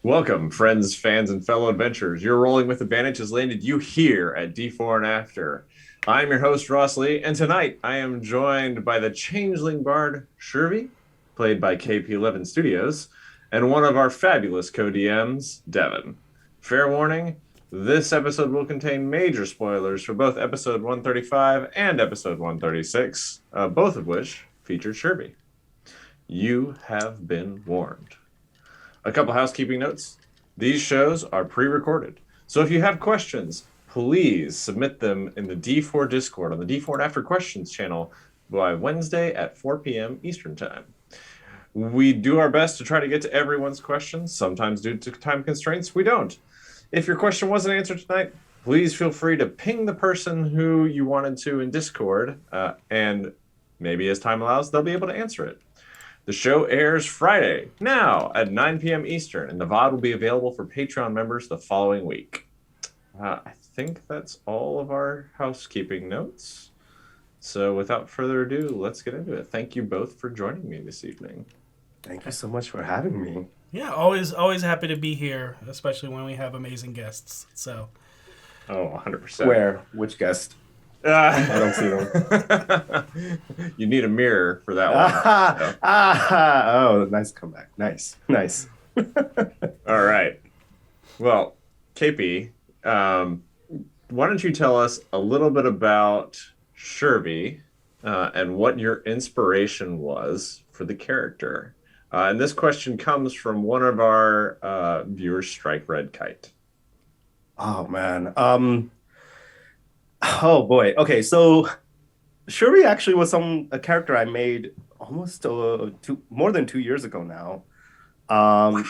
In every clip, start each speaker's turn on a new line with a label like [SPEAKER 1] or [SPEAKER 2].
[SPEAKER 1] Welcome, friends, fans, and fellow adventurers. Your Rolling with Advantage has landed you here at D4&After. I'm your host, Ross Lee, and tonight I am joined by the changeling bard, Shurvi, played by KP11 Studios, and one of our fabulous co-DMs, Devin. Fair warning, this episode will contain major spoilers for both episode 135 and episode 136, both of which feature Shurvi. You have been warned. A couple housekeeping notes. These shows are pre-recorded. So if you have questions, please submit them in the D4 Discord on the D4&After Questions channel by Wednesday at 4 p.m. Eastern Time. We do our best to try to get to everyone's questions. Sometimes due to time constraints, we don't. If your question wasn't answered tonight, please feel free to ping the person who you wanted to in Discord, and maybe as time allows, they'll be able to answer it. The show airs Friday, now at 9 p.m. Eastern, and the VOD will be available for Patreon members the following week. I think that's all of our housekeeping notes. So without further ado, let's get into it. Thank you both for joining me this evening.
[SPEAKER 2] Thank you so much for having me.
[SPEAKER 3] Yeah, always happy to be here, especially when we have amazing guests. So,
[SPEAKER 1] Oh, 100%.
[SPEAKER 2] Where? Which guest? I don't see them.
[SPEAKER 1] You need a mirror for that one.
[SPEAKER 2] Oh, nice comeback. Nice.
[SPEAKER 1] All right. Well, KP, why don't you tell us a little bit about Shurvi and what your inspiration was for the character? And this question comes from one of our viewers, Strike Red Kite.
[SPEAKER 2] Oh, man. Oh, boy. Okay, so Shurvi actually was a character I made almost more than 2 years ago now.
[SPEAKER 1] Wow.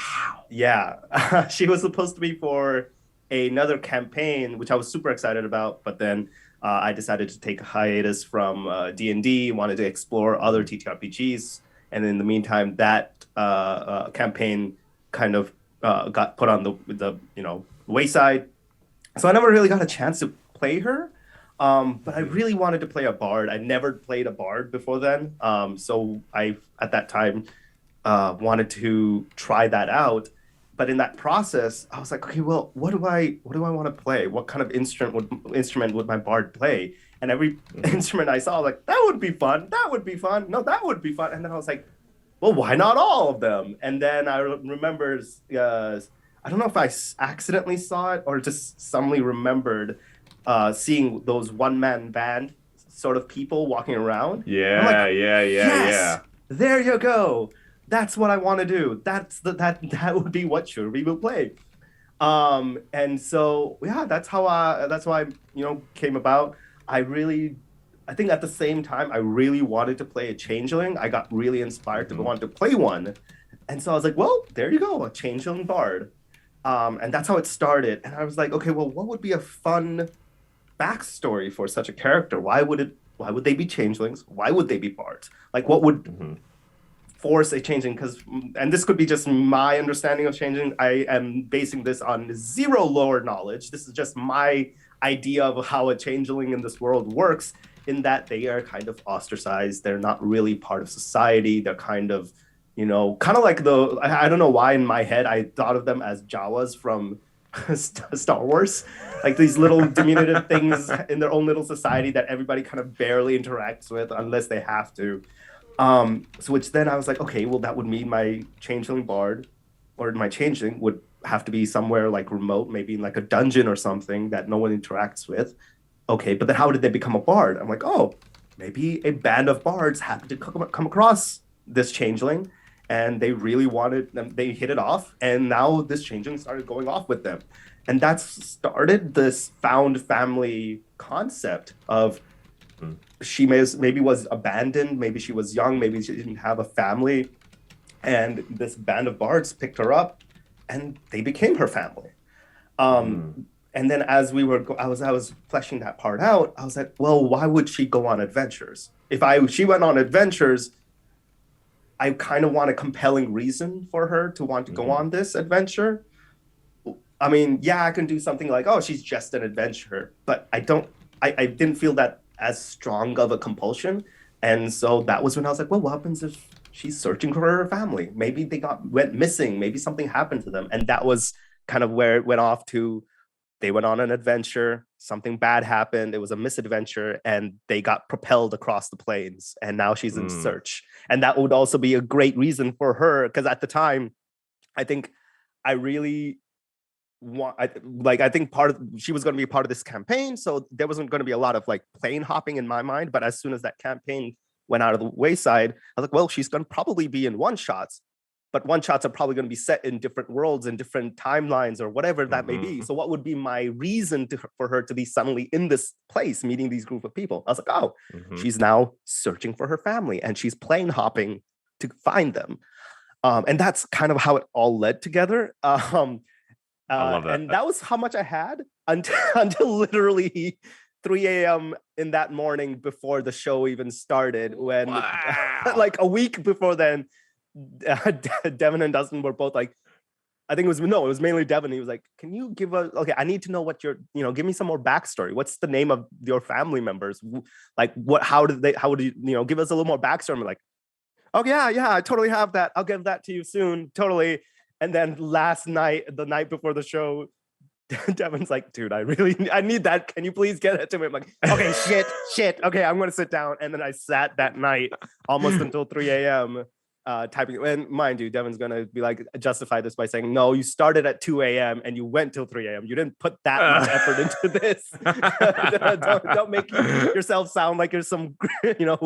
[SPEAKER 2] Yeah, she was supposed to be for another campaign, which I was super excited about, but then I decided to take a hiatus from D&D, wanted to explore other TTRPGs, and in the meantime, that campaign kind of got put on the wayside. So I never really got a chance to play her, but I really wanted to play a bard. I never played a bard before then, so I at that time wanted to try that out. But in that process, I was like, okay, well, what do I want to play? What kind of instrument would my bard play? And every instrument I saw, like, that would be fun. That would be fun. No, that would be fun. And then I was like, well, why not all of them? And then I remember, I don't know if I accidentally saw it or just suddenly remembered seeing those one-man band sort of people walking around.
[SPEAKER 1] Yeah,
[SPEAKER 2] like,
[SPEAKER 1] yeah.
[SPEAKER 2] There you go. That's what I want to do. That would be what Shurvi will play. And so yeah, that's why came about. I think at the same time I really wanted to play a changeling. I got really inspired to want to play one. And so I was like, well, there you go, a changeling bard. And that's how it started. And I was like, okay, well, what would be a fun backstory for such a character? Why would they be changelings? Why would they be bards? Like, what would force a changing? And this could be just my understanding of changing. I am basing this on zero lore knowledge. This is just my idea of how a changeling in this world works, in that they are kind of ostracized. They're not really part of society. They're kind of like I don't know why in my head I thought of them as Jawas from Star Wars, like these little diminutive things in their own little society that everybody kind of barely interacts with unless they have to. So which then I was like, okay, well, that would mean my changeling bard or my changeling would have to be somewhere like remote, maybe in like a dungeon or something that no one interacts with. Okay, but then how did they become a bard? I'm like, oh, maybe a band of bards happened to come across this changeling, and they really wanted them. They hit it off, and now this changeling started going off with them, and that's started this found family concept of she maybe was abandoned, maybe she was young, maybe she didn't have a family, and this band of bards picked her up, and they became her family. And then as I was fleshing that part out, I was like, well, why would she go on adventures? If she went on adventures, I kind of want a compelling reason for her to want to go on this adventure. I mean, yeah, I can do something like, oh, she's just an adventurer, but I didn't feel that as strong of a compulsion. And so that was when I was like, well, what happens if she's searching for her family. Maybe they went missing. Maybe something happened to them. And that was kind of where it went off to. They went on an adventure, something bad happened, it was a misadventure, and they got propelled across the plains, and now she's in search. And that would also be a great reason for her, because at the time, I think I really I think she was going to be part of this campaign, so there wasn't going to be a lot of like plane hopping in my mind. But as soon as that campaign went out of the wayside, I was like, well, she's going to probably be in one shots, but one shots are probably going to be set in different worlds and different timelines or whatever that may be. So what would be my reason for her to be suddenly in this place meeting these group of people? I was like, oh, she's now searching for her family and she's plane hopping to find them. And that's kind of how it all led together.
[SPEAKER 1] I love that.
[SPEAKER 2] And that was how much I had until literally 3 a.m. in that morning before the show even started. When like a week before then, Devin and Dustin were both like, I think it was mainly Devin. He was like, can you give okay, I need to know what give me some more backstory. What's the name of your family members? Like how would you, give us a little more backstory? I'm like, oh yeah, I totally have that. I'll give that to you soon. Totally. And then last night, the night before the show, Devin's like, dude, I need that. Can you please get it to me? I'm like, okay, shit. Okay, I'm going to sit down. And then I sat that night almost until 3 a.m. Typing. And mind you, Devin's going to be like, justify this by saying, no, you started at 2 a.m. and you went till 3 a.m. You didn't put that much effort into this. don't make yourself sound like you're some,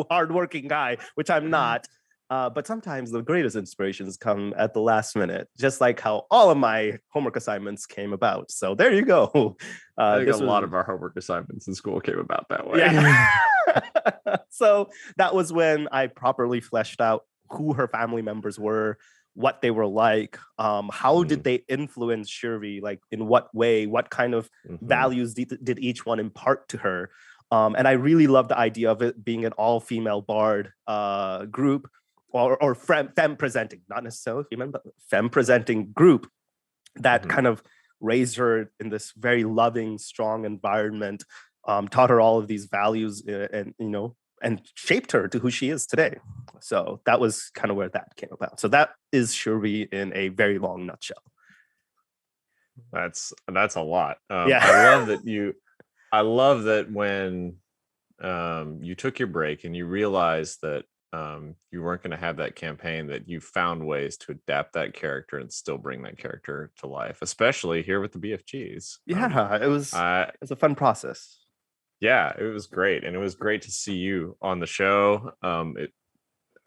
[SPEAKER 2] hardworking guy, which I'm not. But sometimes the greatest inspirations come at the last minute, just like how all of my homework assignments came about. So there you go.
[SPEAKER 1] I think a lot of our homework assignments in school came about that way.
[SPEAKER 2] Yeah. So that was when I properly fleshed out who her family members were, what they were like, how did they influence Shurvi, like in what way, what kind of values did each one impart to her. And I really love the idea of it being an all-female bard group. Or femme presenting, not necessarily female, but femme presenting group that kind of raised her in this very loving, strong environment, taught her all of these values, and shaped her to who she is today. So that was kind of where that came about. So that is Shurvi in a very long nutshell.
[SPEAKER 1] That's a lot.
[SPEAKER 2] Yeah.
[SPEAKER 1] I love that when you took your break and you realized that you weren't going to have that campaign, that you found ways to adapt that character and still bring that character to life, especially here with the BFGs.
[SPEAKER 2] Yeah, it was a fun process.
[SPEAKER 1] Yeah, it was great. And it was great to see you on the show.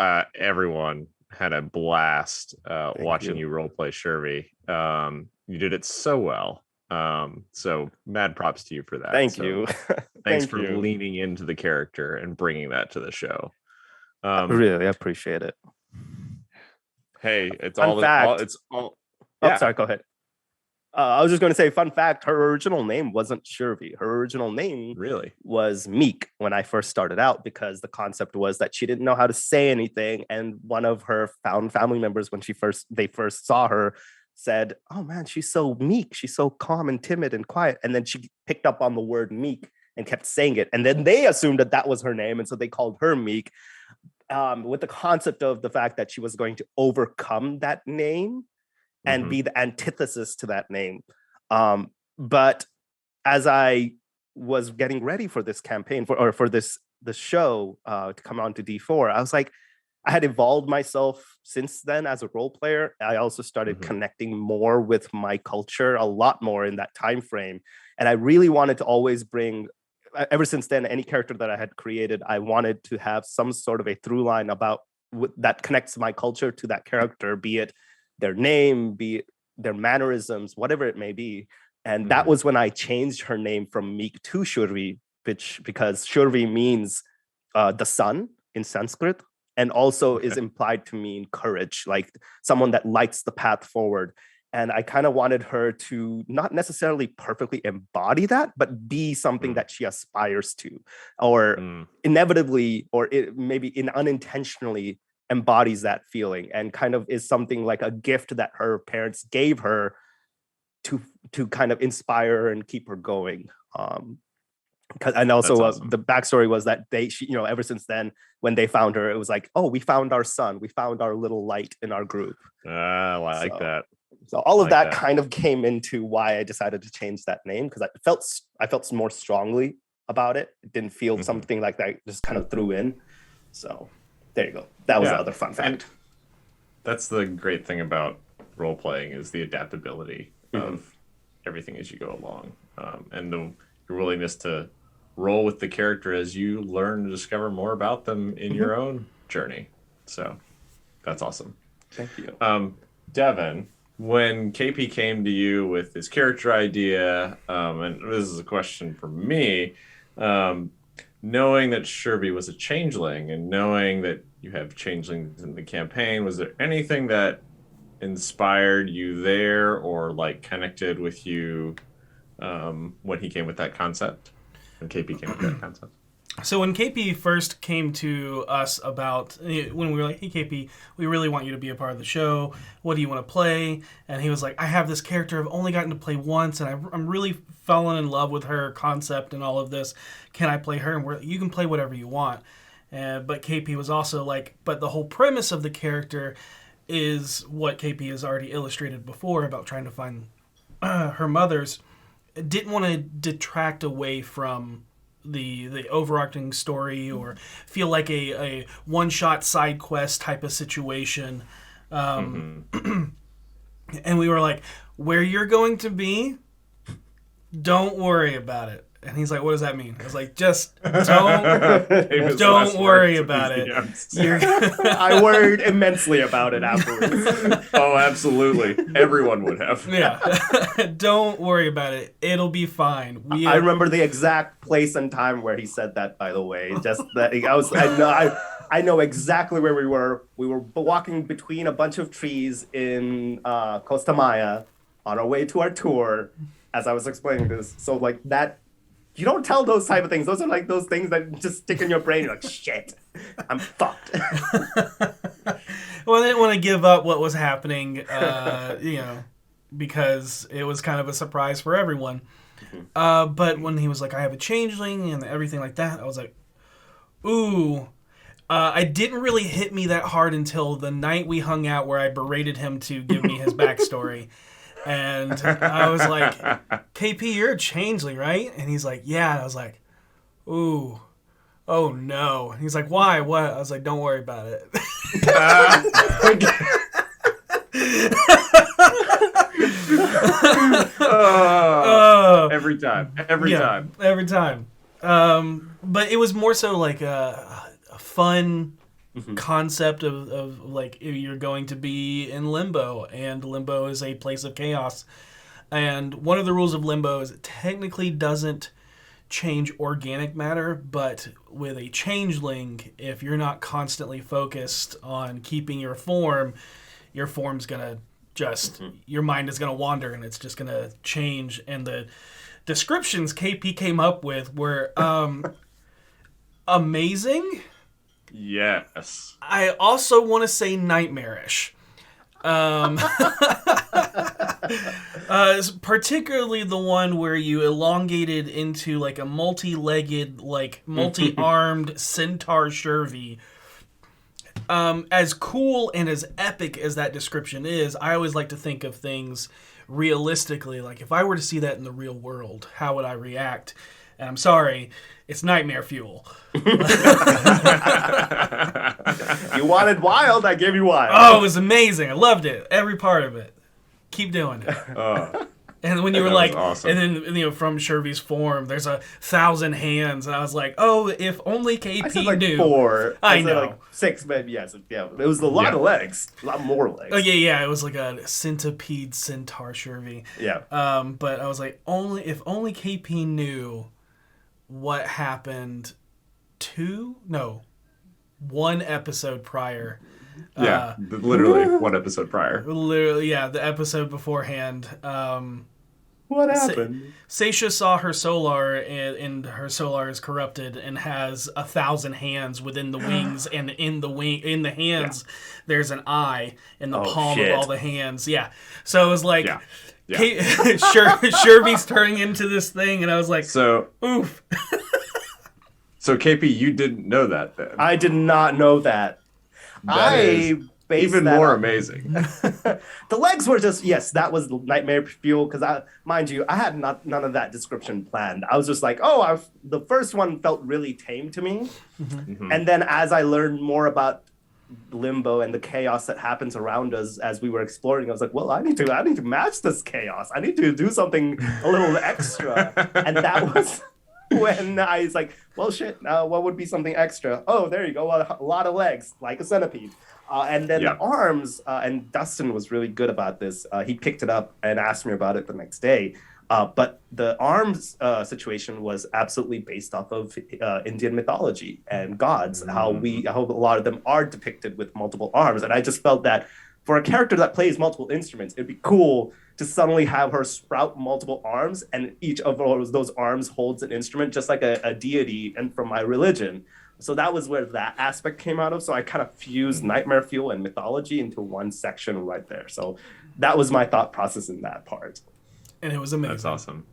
[SPEAKER 1] Everyone had a blast watching you role play Shurvi. You did it so well. So mad props to you for that.
[SPEAKER 2] Thank you.
[SPEAKER 1] Thanks for leaning into the character and bringing that to the show.
[SPEAKER 2] Really appreciate it.
[SPEAKER 1] Hey, it's
[SPEAKER 2] fun
[SPEAKER 1] all
[SPEAKER 2] fact.
[SPEAKER 1] it's all.
[SPEAKER 2] Yeah. Oh, sorry, go ahead. I was just going to say, fun fact: her original name wasn't Shurvi. Her original name was Meek when I first started out, because the concept was that she didn't know how to say anything, and one of her found family members, when they first saw her, said, "Oh man, she's so meek. She's so calm and timid and quiet." And then she picked up on the word meek and kept saying it, and then they assumed that was her name, and so they called her Meek. With the concept of the fact that she was going to overcome that name and be the antithesis to that name. But as I was getting ready for this campaign, for this show to come on to D4, I was like, I had evolved myself since then as a role player. I also started connecting more with my culture, a lot more in that time frame. And I really wanted to always bring, ever since then, any character that I had created, I wanted to have some sort of a through line about that connects my culture to that character, be it their name, be it their mannerisms, whatever it may be. And that was when I changed her name from Meek to Shurvi, because Shurvi means the sun in Sanskrit, and also is implied to mean courage, like someone that lights the path forward. And I kind of wanted her to not necessarily perfectly embody that, but be something that she aspires to, or inevitably, or maybe unintentionally embodies that feeling, and kind of is something like a gift that her parents gave her to kind of inspire her and keep her going. And also
[SPEAKER 1] That's awesome.
[SPEAKER 2] the backstory was that ever since then, when they found her, it was like, oh, we found our son, we found our little light in our group.
[SPEAKER 1] I like that.
[SPEAKER 2] So all of
[SPEAKER 1] like
[SPEAKER 2] that
[SPEAKER 1] that.
[SPEAKER 2] kind of came into why I decided to change that name, because I felt more strongly about it. It didn't feel something like that just kind of threw in. So there you go. That was the other fun fact.
[SPEAKER 1] And that's the great thing about role playing is the adaptability of everything as you go along, and your willingness to roll with the character as you learn to discover more about them in your own journey. So that's awesome.
[SPEAKER 2] Thank you.
[SPEAKER 1] Devin, when KP came to you with his character idea, and this is a question for me, knowing that Shurvi was a changeling and knowing that you have changelings in the campaign, was there anything that inspired you there or like connected with you when he came with that concept? When KP came with that concept?
[SPEAKER 3] So when KP first came to us when we were like, hey KP, we really want you to be a part of the show. What do you want to play? And he was like, I have this character I've only gotten to play once, and I'm really fallen in love with her concept and all of this. Can I play her? And you can play whatever you want. But KP was also like, but the whole premise of the character is what KP has already illustrated before about trying to find her mother's. Didn't want to detract away from the overarching story or feel like a one-shot side quest type of situation. And we were like, where you're going to be, don't worry about it. And he's like, what does that mean? I was like, just don't worry about it.
[SPEAKER 2] I worried immensely about it afterwards.
[SPEAKER 1] Oh, absolutely. Everyone would have.
[SPEAKER 3] Yeah. Don't worry about it. It'll be fine.
[SPEAKER 2] I remember the exact place and time where he said that, by the way. Just that I know exactly where we were. We were walking between a bunch of trees in Costa Maya on our way to our tour as I was explaining this. So like that, you don't tell those type of things. Those are like those things that just stick in your brain. You're like, shit, I'm fucked.
[SPEAKER 3] Well, I didn't want to give up what was happening, because it was kind of a surprise for everyone. But when he was like, I have a changeling and everything like that, I was like, ooh. I didn't really hit me that hard until the night we hung out where I berated him to give me his backstory. And I was like, KP, you're a changeling, right? And he's like, yeah. And I was like, ooh, oh no. And he's like, why? What? I was like, don't worry about it.
[SPEAKER 1] Every time.
[SPEAKER 3] Every time. But it was more so like a fun concept of like you're going to be in limbo, and limbo is a place of chaos. And one of the rules of limbo is it technically doesn't change organic matter, but with a changeling, if you're not constantly focused on keeping your form's gonna just your mind is gonna wander and it's just gonna change. And the descriptions KP came up with were amazing.
[SPEAKER 1] Yes.
[SPEAKER 3] I also want to say nightmarish. Particularly the one where you elongated into like a multi-legged, like multi-armed centaur Shurvi. As cool and as epic as that description is, I always like to think of things realistically. Like if I were to see that in the real world, how would I react? And I'm sorry, it's nightmare fuel.
[SPEAKER 2] You wanted wild, I gave you wild.
[SPEAKER 3] Oh, it was amazing. I loved it. Every part of it. Keep doing it. And when you were like, awesome. And then from Shurvi's form, there's 1,000 hands, and I was like, oh, if only KP
[SPEAKER 2] I said like
[SPEAKER 3] knew.
[SPEAKER 2] 4.
[SPEAKER 3] I know.
[SPEAKER 2] Like 6, maybe. Yes, yeah. It was a lot of legs, a lot more legs.
[SPEAKER 3] Oh yeah. It was like a centipede centaur Shurvi.
[SPEAKER 2] Yeah.
[SPEAKER 3] But I was like, if only KP knew what happened 1 episode prior.
[SPEAKER 1] Yeah, literally 1 episode prior.
[SPEAKER 3] Literally, yeah, the episode beforehand.
[SPEAKER 2] What happened?
[SPEAKER 3] Seisha saw her solar, and her solar is corrupted and has 1,000 hands within the wings, and in the hands, there's an eye in the palm of all the hands. Yeah, so it was like, Shurvi's turning into this thing, and I was like, oof.
[SPEAKER 1] So KP, you didn't know that then?
[SPEAKER 2] I did not know that.
[SPEAKER 1] That is even more amazing.
[SPEAKER 2] The legs were just, yes, that was nightmare fuel, because mind you, I had none of that description planned. I was just like, the first one felt really tame to me.
[SPEAKER 1] Mm-hmm.
[SPEAKER 2] And then as I learned more about limbo and the chaos that happens around us as we were exploring, I was like, well, I need to match this chaos. I need to do something a little extra. And that was when I was like, well, shit, what would be something extra? Oh, there you go, a lot of legs, like a centipede. And then the arms, and Dustin was really good about this. He picked it up and asked me about it the next day. But the arms situation was absolutely based off of Indian mythology and gods, how a lot of them are depicted with multiple arms. And I just felt that for a character that plays multiple instruments, it'd be cool to suddenly have her sprout multiple arms, and each of those arms holds an instrument, just like a deity and from my religion. So that was where that aspect came out of. So I kind of fused nightmare fuel and mythology into one section right there. So that was my thought process in that part.
[SPEAKER 3] And it was amazing.
[SPEAKER 1] That's awesome.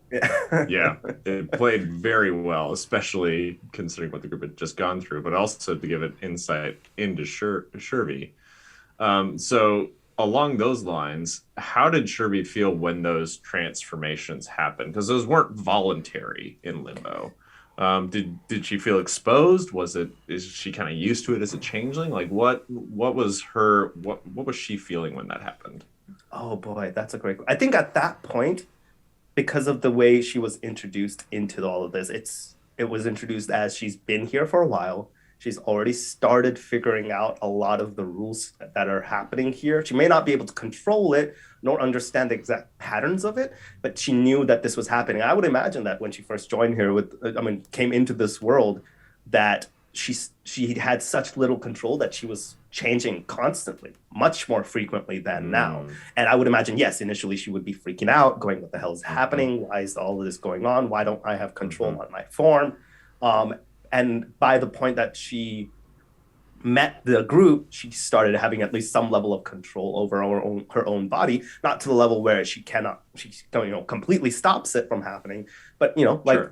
[SPEAKER 1] Yeah, it played very well, especially considering what the group had just gone through, but also to give it insight into Shurvi. So along those lines, how did Shurvi feel when those transformations happened? Because those weren't voluntary in Limbo. Did she feel exposed? Is she kind of used to it as a changeling? Like what was she feeling when that happened?
[SPEAKER 2] Oh boy, that's a great. I think at that point, because of the way she was introduced into all of this, it was introduced as she's been here for a while. She's already started figuring out a lot of the rules that are happening here. She may not be able to control it nor understand the exact patterns of it, but she knew that this was happening. I would imagine that when she first joined here came into this world, that she had such little control that she was changing constantly, much more frequently than now. And I would imagine, yes, initially she would be freaking out, going, what the hell is happening? Why is all of this going on? Why don't I have control on my form? And by the point that she met the group, she started having at least some level of control over her own body, not to the level where she completely stops it from happening. But,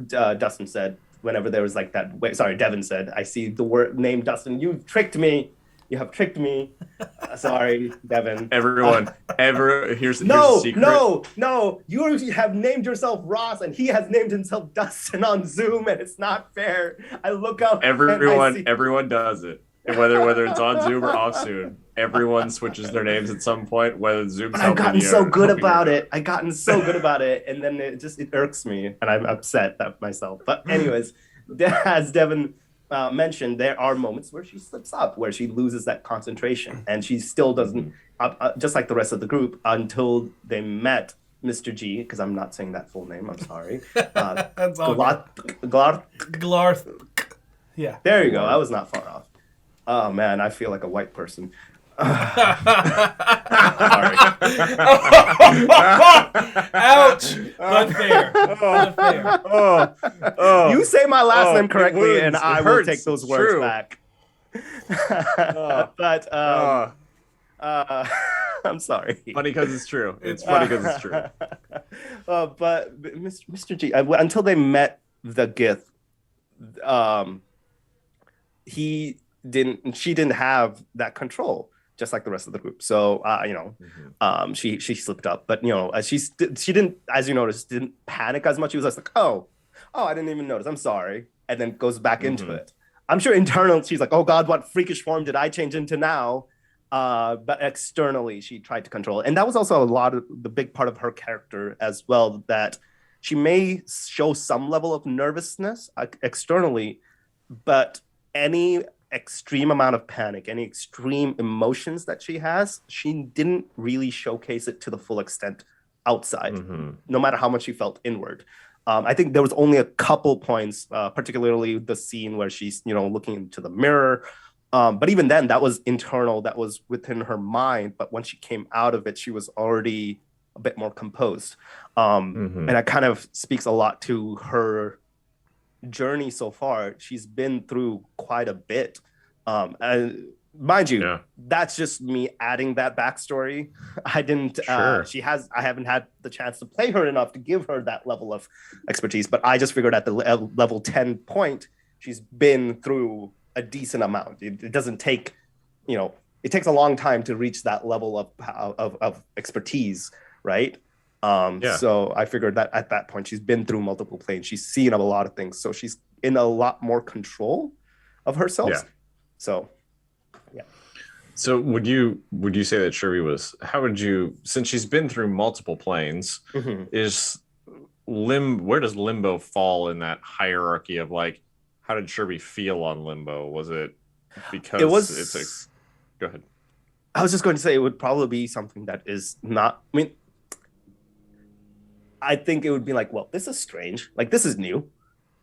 [SPEAKER 2] Dustin said, whenever there was like that way, sorry, Devin said, I see the word name Dustin, you've tricked me. You have tricked me. Sorry, Devin.
[SPEAKER 1] Everyone, here's the secret.
[SPEAKER 2] No. You have named yourself Ross, and he has named himself Dustin on Zoom, and it's not fair. I look up.
[SPEAKER 1] Everyone does it. And whether it's on Zoom or off Zoom, everyone switches their names at some point. Whether Zoom's
[SPEAKER 2] I've gotten so good about it. And then it irks me, and I'm upset at myself. But anyways, as Devin mentioned, there are moments where she slips up, where she loses that concentration, and she still doesn't, just like the rest of the group, until they met Mr. G, because I'm not saying that full name, I'm sorry.
[SPEAKER 3] That's all
[SPEAKER 2] Glarth.
[SPEAKER 3] Yeah.
[SPEAKER 2] There you go. I was not far off. Oh, man, I feel like a white person. Sorry.
[SPEAKER 3] Ouch! Unfair.
[SPEAKER 2] You say my last name correctly, and I will take those words back. But I'm sorry.
[SPEAKER 1] Funny because it's true. It's funny because it's true.
[SPEAKER 2] But Mr. G, until they met the Gith, she didn't have that control, just like the rest of the group. So, she slipped up, but she didn't, as you noticed, didn't panic as much. She was just like, oh, I didn't even notice. I'm sorry. And then goes back into it. I'm sure internally she's like, oh God, what freakish form did I change into now? But externally she tried to control it. And that was also a lot of the big part of her character as well, that she may show some level of nervousness externally, but any extreme amount of panic, any extreme emotions that she has, she didn't really showcase it to the full extent outside, no matter how much she felt inward. I think there was only a couple points, particularly the scene where she's, looking into the mirror. But even then, that was internal, that was within her mind. But when she came out of it, she was already a bit more composed. And that kind of speaks a lot to her journey so far. She's been through quite a bit. And mind you,
[SPEAKER 1] Yeah.
[SPEAKER 2] that's just me adding that backstory. I didn't.
[SPEAKER 1] Sure.
[SPEAKER 2] I haven't had the chance to play her enough to give her that level of expertise. But I just figured at the level 10 point, she's been through a decent amount. It doesn't take, it takes a long time to reach that level of expertise, right?
[SPEAKER 1] Yeah.
[SPEAKER 2] So I figured that at that point, she's been through multiple planes. She's seen a lot of things, so she's in a lot more control of herself.
[SPEAKER 1] Yeah.
[SPEAKER 2] So.
[SPEAKER 1] So would you say that Shurvi was, since she's been through multiple planes, is where does Limbo fall in that hierarchy of like, how did Shurvi feel on Limbo? Was it because go ahead.
[SPEAKER 2] I was just going to say it would probably be something that is not, I think it would be like, well, this is strange. Like, this is new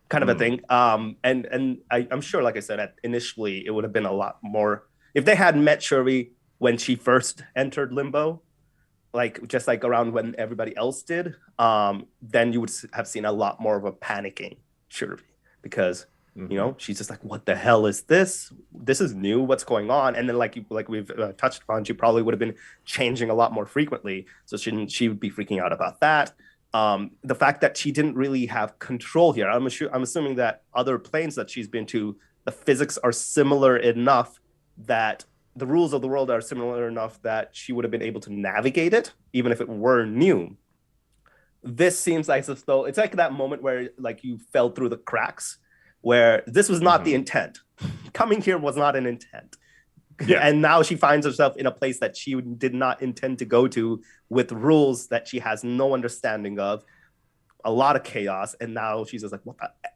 [SPEAKER 2] kind of a thing. And I'm sure, like I said, initially it would have been a lot more, if they had met Shurvi when she first entered Limbo, just like around when everybody else did, then you would have seen a lot more of a panicking Shurvi, because she's just like, what the hell is this? This is new. What's going on? And then like we've touched upon, she probably would have been changing a lot more frequently, so she would be freaking out about that. The fact that she didn't really have control here, I'm assuming that other planes that she's been to, the physics are similar enough that the rules of the world are similar enough that she would have been able to navigate it, even if it were new. This seems like as though it's like that moment where like you fell through the cracks, where this was not the intent. Coming here was not an intent. Yeah. And now she finds herself in a place that she did not intend to go to, with rules that she has no understanding of, a lot of chaos, and now she's just like,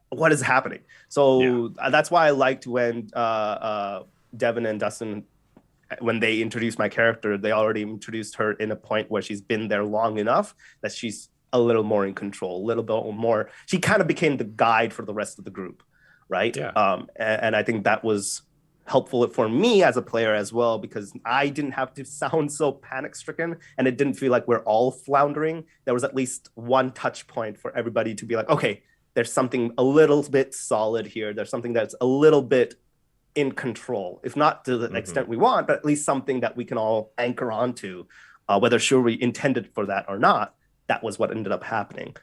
[SPEAKER 2] what is happening? So that's why I liked when Devin and Dustin, when they introduced my character, they already introduced her in a point where she's been there long enough that she's a little more in control, a little bit more. She kind of became the guide for the rest of the group, right?
[SPEAKER 1] Yeah.
[SPEAKER 2] And I think that was helpful for me as a player as well, because I didn't have to sound so panic-stricken, and it didn't feel like we're all floundering. There was at least one touch point for everybody to be like, okay, there's something a little bit solid here. There's something that's a little bit in control, if not to the extent we want, but at least something that we can all anchor onto, whether Shurvi intended for that or not. That was what ended up happening.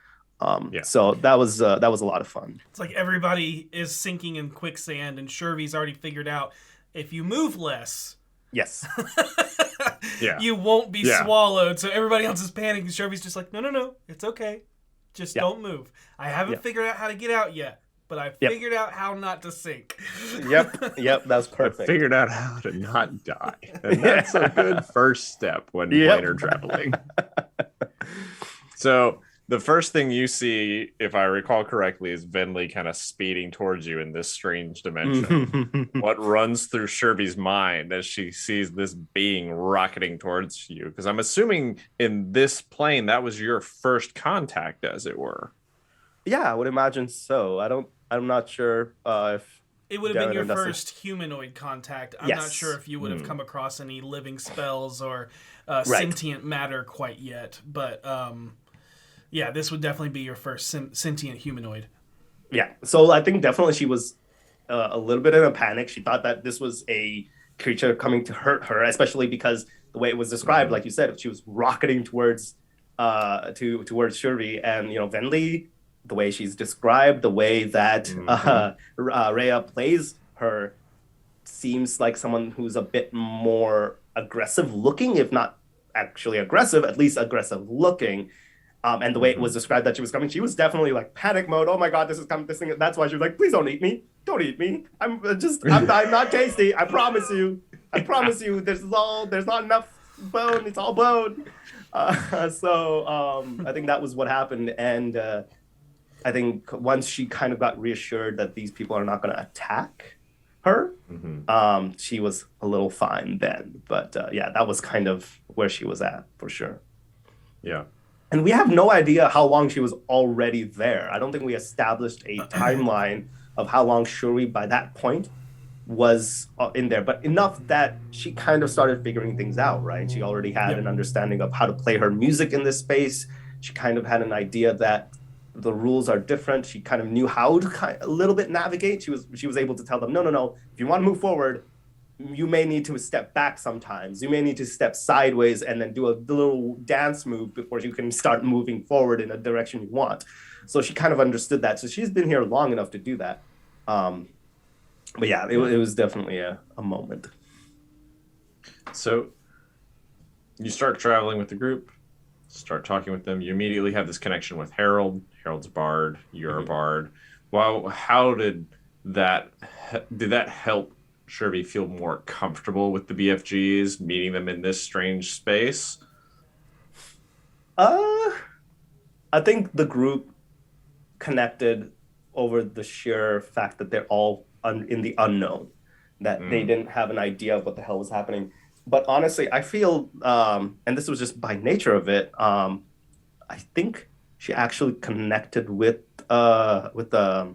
[SPEAKER 2] So that was a lot of fun.
[SPEAKER 3] It's like everybody is sinking in quicksand, and Shurvi's already figured out if you move less,
[SPEAKER 2] yes,
[SPEAKER 3] you won't be swallowed. So everybody else is panicking. Shurvi's just like, no, it's okay, just don't move. I haven't figured out how to get out yet, but I figured out how not to sink.
[SPEAKER 2] Yep, that's perfect.
[SPEAKER 1] I figured out how to not die, and that's a good first step when planar traveling. So the first thing you see, if I recall correctly, is Venli kind of speeding towards you in this strange dimension. What runs through Shurvi's mind as she sees this being rocketing towards you? Because I'm assuming in this plane, that was your first contact, as it were.
[SPEAKER 2] Yeah, I would imagine so. I'm not sure if
[SPEAKER 3] it would have been your first humanoid contact. I'm not sure if you would have come across any living spells or sentient matter quite yet, but yeah, this would definitely be your first sentient humanoid.
[SPEAKER 2] Yeah, so I think definitely she was a little bit in a panic. She thought that this was a creature coming to hurt her, especially because the way it was described, like you said, she was rocketing towards Shurvi, and Venli, the way she's described, the way that Rhea plays her, seems like someone who's a bit more aggressive looking, if not actually aggressive, at least aggressive looking. And the way it was described that she was coming, she was definitely like panic mode. Oh my God, this is coming, this thing. That's why she was like, please don't eat me. Don't eat me. I'm not tasty. I promise you. There's not enough bone. It's all bone. So I think that was what happened. And I think once she kind of got reassured that these people are not going to attack her, she was a little fine then. But that was kind of where she was at for sure.
[SPEAKER 1] Yeah.
[SPEAKER 2] And we have no idea how long she was already there. I don't think we established a timeline of how long Shurvi by that point was in there, but enough that she kind of started figuring things out, right? She already had an understanding of how to play her music in this space. She kind of had an idea that the rules are different. She kind of knew how to a little bit navigate. She was able to tell them, no. If you want to move forward, you may need to step back sometimes. You may need to step sideways and then do a little dance move before you can start moving forward in a direction you want. So she kind of understood that. So she's been here long enough to do that. But yeah, it was definitely a moment.
[SPEAKER 1] So you start traveling with the group, start talking with them. You immediately have this connection with Harold. Harold's a bard. You're a bard. Well, how did that help Shurvi feel more comfortable with the BFGs, meeting them in this strange space?
[SPEAKER 2] I think the group connected over the sheer fact that they're all in the unknown, that they didn't have an idea of what the hell was happening. But honestly, I feel, and this was just by nature of it, I think she actually connected with Seisha,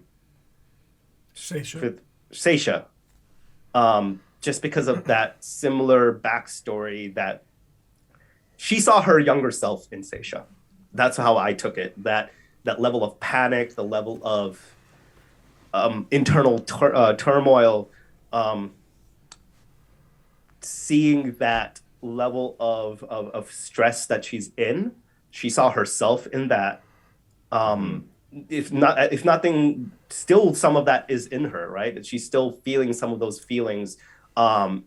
[SPEAKER 2] just because of that similar backstory that she saw her younger self in Seisha. That's how I took it. That level of panic, the level of internal turmoil, seeing that level of stress that she's in, she saw herself in that. If nothing, still some of that is in her, right? She's still feeling some of those feelings. But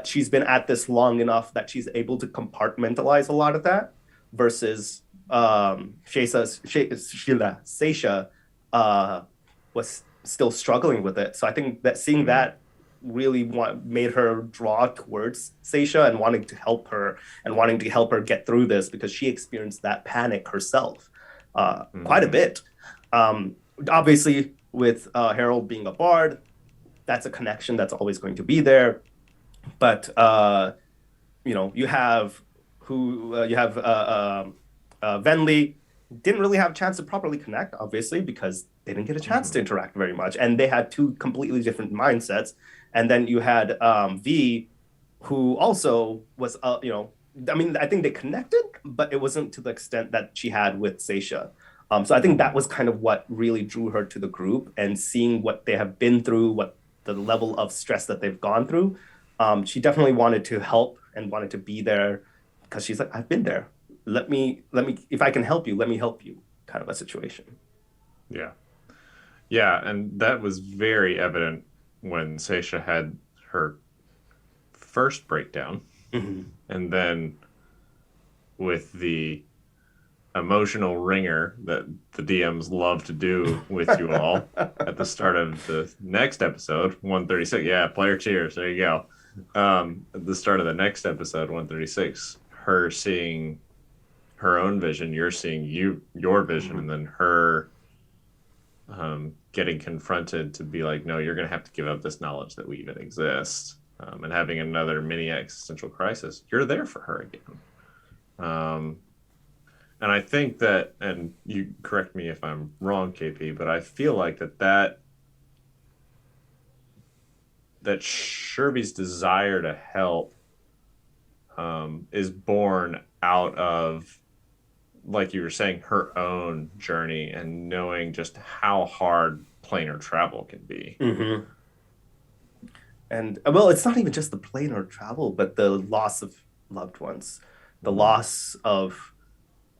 [SPEAKER 2] she's been at this long enough that she's able to compartmentalize a lot of that versus Seisha was still struggling with it. So I think that seeing that really made her draw towards Seisha and wanting to help her get through this, because she experienced that panic herself quite a bit. Obviously, with Harold being a bard, that's a connection that's always going to be there. But you have Venli didn't really have a chance to properly connect, obviously, because they didn't get a chance to interact very much, and they had two completely different mindsets. And then you had V, who also was, I think they connected, but it wasn't to the extent that she had with Seisha. So I think that was kind of what really drew her to the group, and seeing what they have been through, what the level of stress that they've gone through. She definitely wanted to help and wanted to be there, because she's like, I've been there. Let me, if I can help you, let me help you, kind of a situation.
[SPEAKER 1] Yeah. Yeah, and that was very evident when Seisha had her first breakdown. And then with the emotional ringer that the DMs love to do with you all at the start of the next episode, 136. Yeah, player cheers. There you go. At the start of the next episode, 136, her seeing her own vision, you're seeing your vision, and then her getting confronted to be like, no, you're going to have to give up this knowledge that we even exist, and having another mini existential crisis. You're there for her again. And I think that, and you correct me if I'm wrong, KP, but I feel like that Shurvi's desire to help is born out of, like you were saying, her own journey and knowing just how hard planar travel can be.
[SPEAKER 2] And well, it's not even just the planar travel, but the loss of loved ones, the loss of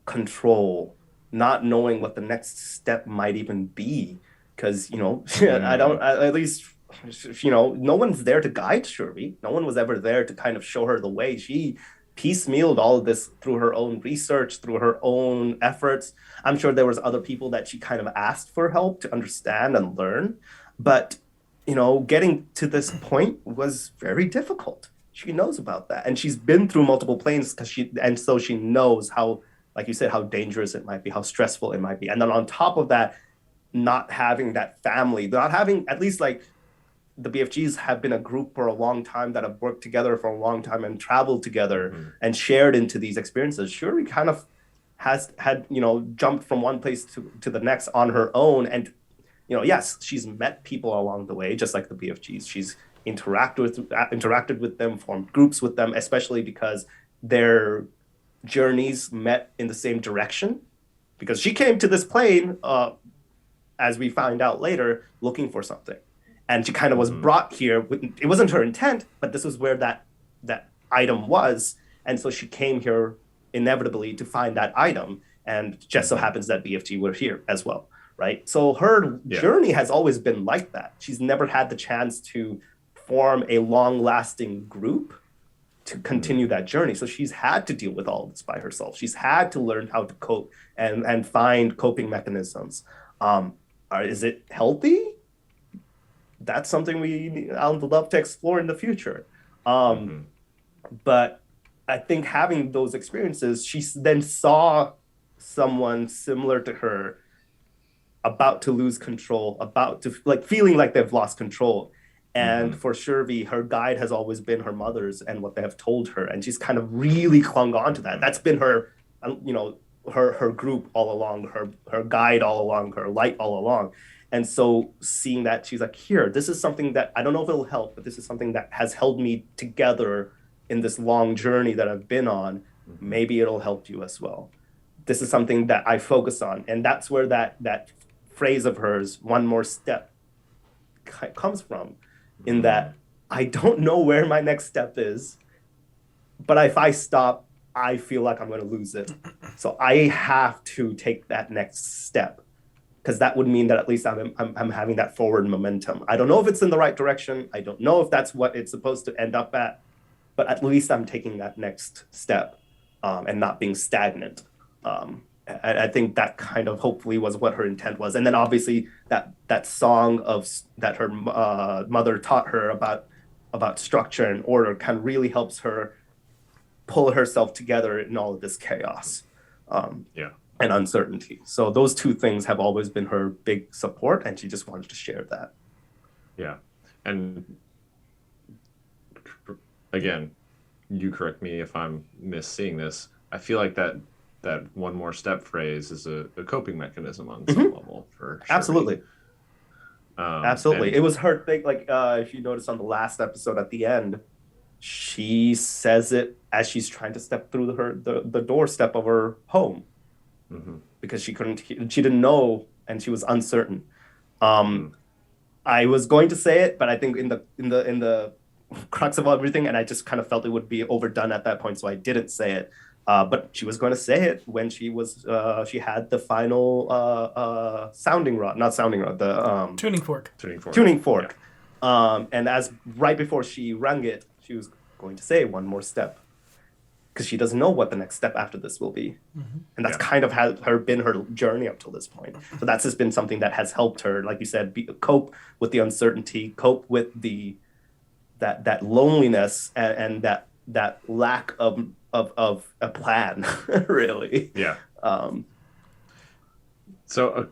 [SPEAKER 2] control, not knowing what the next step might even be, because at least no one's there to guide Shurvi. No one was ever there to kind of show her the way. She piecemealed all of this through her own research, through her own efforts. I'm sure there was other people that she kind of asked for help to understand and learn, but getting to this point was very difficult. She knows about that, and she's been through multiple planes, so she knows how, like you said, how dangerous it might be, how stressful it might be. And then on top of that, not having that family, not having, at least like the BFGs have been a group for a long time that have worked together for a long time and traveled together and shared into these experiences. Shuri kind of had jumped from one place to the next on her own. And, yes, she's met people along the way, just like the BFGs. She's interacted with them, formed groups with them, especially because their journeys met in the same direction, because she came to this plane, as we find out later, looking for something. and she kind of was brought here. It wasn't her intent, but this was where that item was, and so she came here inevitably to find that item, and just so happens that BFG were here as well, right? So her journey has always been like that. She's never had the chance to form a long-lasting group to continue that journey. So she's had to deal with all of this by herself. She's had to learn how to cope and find coping mechanisms. Is it healthy? That's something I'd love to explore in the future. But I think having those experiences, she then saw someone similar to her about to lose control, about to feeling like they've lost control. And for Shurvi, her guide has always been her mother's and what they have told her. And she's kind of really clung on to that. That's been her, her group all along, her guide all along, her light all along. And so seeing that, she's like, here, this is something that I don't know if it'll help, but this is something that has held me together in this long journey that I've been on. Maybe it'll help you as well. This is something that I focus on. And that's where that phrase of hers, one more step, comes from. In that I don't know where my next step is, but if I stop, I feel like I'm going to lose it. So I have to take that next step, because that would mean that at least I'm having that forward momentum. I don't know if it's in the right direction. I don't know if that's what it's supposed to end up at, but at least I'm taking that next step and not being stagnant. I think that kind of hopefully was what her intent was. And then obviously that song that her mother taught her about structure and order kind of really helps her pull herself together in all of this chaos and uncertainty. So those two things have always been her big support, and she just wanted to share that.
[SPEAKER 1] Yeah. And again, you correct me if I'm misseeing this. I feel like that one more step phrase is a coping mechanism on some level for sure.
[SPEAKER 2] Absolutely. Absolutely. It was her thing. If you notice on the last episode at the end, she says it as she's trying to step through the doorstep of her home, because she didn't know, and she was uncertain. I was going to say it, but I think in the crux of everything, and I just kind of felt it would be overdone at that point, so I didn't say it. But she was going to say it when she had the final tuning fork. And as right before she rang it, she was going to say one more step, because she doesn't know what the next step after this will be. And that's kind of been her journey up till this point. So that's just been something that has helped her, like you said, cope with the uncertainty, cope with that loneliness and that lack of a plan, really.
[SPEAKER 1] Yeah. So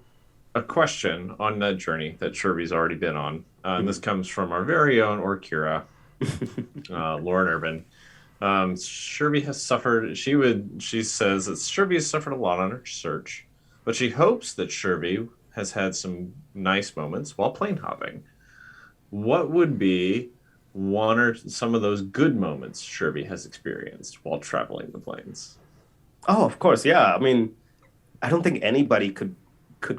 [SPEAKER 1] a question on that journey that Shurvi's already been on, and this comes from our very own Orkira, Lauren Urban. Shurvi has suffered. She says that Shurvi has suffered a lot on her search, but she hopes that Shurvi has had some nice moments while plane hopping. What would be one or some of those good moments Shurvi has experienced while traveling the planes?
[SPEAKER 2] Oh, of course, yeah. I mean, I don't think anybody could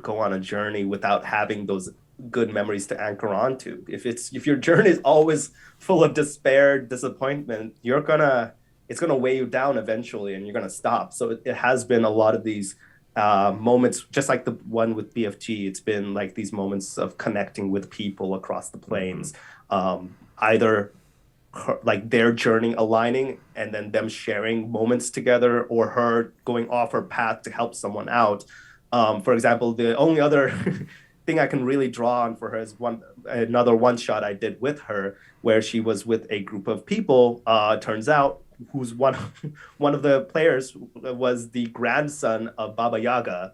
[SPEAKER 2] go on a journey without having those good memories to anchor onto. If your journey is always full of despair, disappointment, it's gonna weigh you down eventually, and you're gonna stop. So it has been a lot of these moments, just like the one with BFG. It's been like these moments of connecting with people across the planes. Either like their journey aligning and then them sharing moments together, or her going off her path to help someone out. For example, the only other thing I can really draw on for her is another one shot I did with her, where she was with a group of people. Turns out who's one of the players was the grandson of Baba Yaga.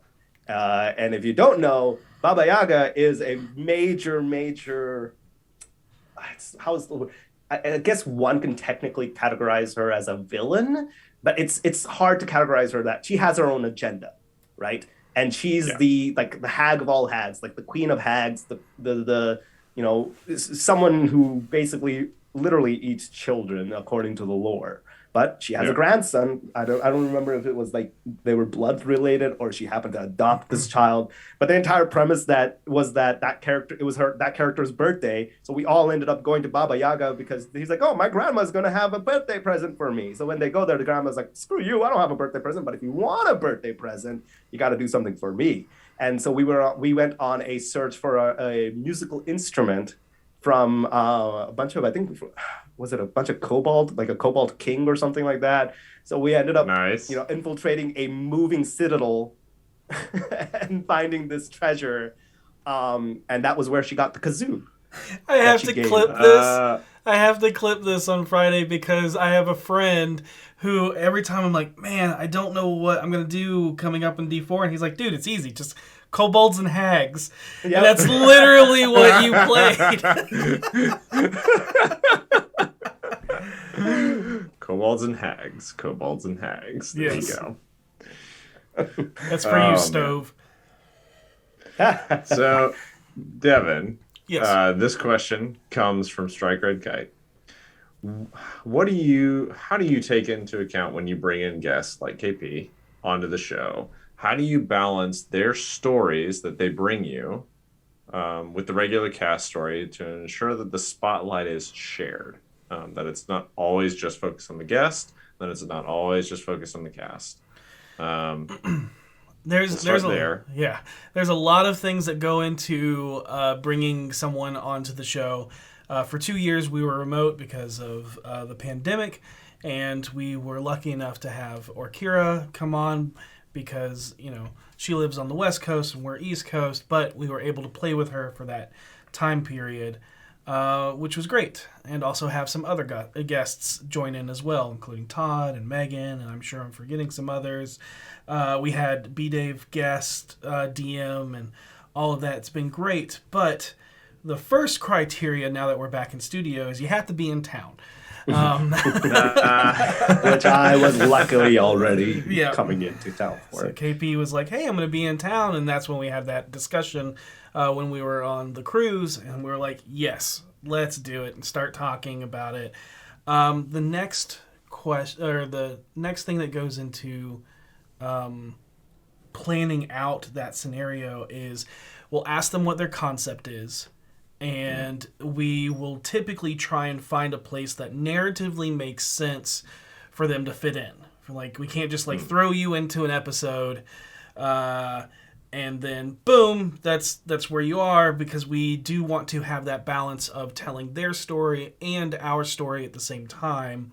[SPEAKER 2] And if you don't know, Baba Yaga is a major I guess one can technically categorize her as a villain, but it's hard to categorize her that she has her own agenda, right? And she's the hag of all hags, like the queen of hags, the someone who basically literally eats children according to the lore. But she has a grandson. I don't remember if it was like they were blood related or she happened to adopt this child. But the entire premise that character, it was that character's birthday. So we all ended up going to Baba Yaga because he's like, oh, my grandma's gonna have a birthday present for me. So when they go there, the grandma's like, screw you, I don't have a birthday present. But if you want a birthday present, you got to do something for me. And so we went on a search for a musical instrument from a bunch of, I think, was it a bunch of kobold, like a kobold king or something like that. So we ended up, infiltrating a moving citadel and finding this treasure. And that was where she got the kazoo.
[SPEAKER 3] I have to clip this. I have to clip this on Friday because I have a friend who every time I'm like, man, I don't know what I'm going to do coming up in D4. And he's like, dude, it's easy. Just kobolds and hags. Yep. And that's literally what you played.
[SPEAKER 1] Kobolds and hags. Kobolds and hags. There you go.
[SPEAKER 3] That's for you, Stove.
[SPEAKER 1] So, Devin.
[SPEAKER 3] Yes.
[SPEAKER 1] This question comes from Strike Red Kite. How do you take into account when you bring in guests like KP onto the show? How do you balance their stories that they bring you with the regular cast story to ensure that the spotlight is shared? That it's not always just focused on the guest, that it's not always just focused on the cast.
[SPEAKER 3] There's a lot of things that go into bringing someone onto the show. For 2 years, we were remote because of the pandemic, and we were lucky enough to have Orkira come on because she lives on the West Coast and we're East Coast, but we were able to play with her for that time period, which was great, and also have some other guests join in as well, including Todd and Megan, and I'm sure I'm forgetting some others. We had B-Dave guest, DM, and all of that. It's been great, but the first criteria now that we're back in studio is you have to be in town.
[SPEAKER 2] Which I was luckily already coming into town for.
[SPEAKER 3] So KP was like, hey, I'm going to be in town, and that's when we had that discussion when we were on the cruise, and we were like, yes, let's do it, and start talking about it. The next question, or the next thing that goes into planning out that scenario is we'll ask them what their concept is, and we will typically try and find a place that narratively makes sense for them to fit in. Like, we can't just throw you into an episode and then boom, that's where you are, because we do want to have that balance of telling their story and our story at the same time.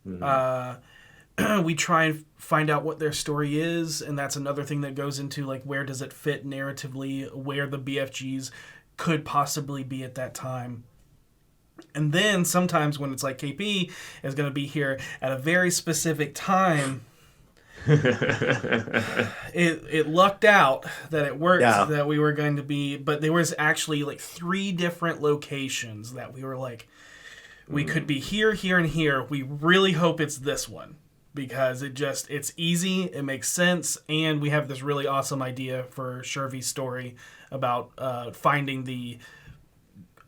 [SPEAKER 3] We try and find out what their story is, and that's another thing that goes into where does it fit narratively, where the BFGs could possibly be at that time. And then sometimes when it's like KP is going to be here at a very specific time, it lucked out that it worked, that we were going to be, but there was actually 3 different locations that we were like, we could be here, here, and here. We really hope it's this one, because it's easy, it makes sense, and we have this really awesome idea for Shurvi's story about finding the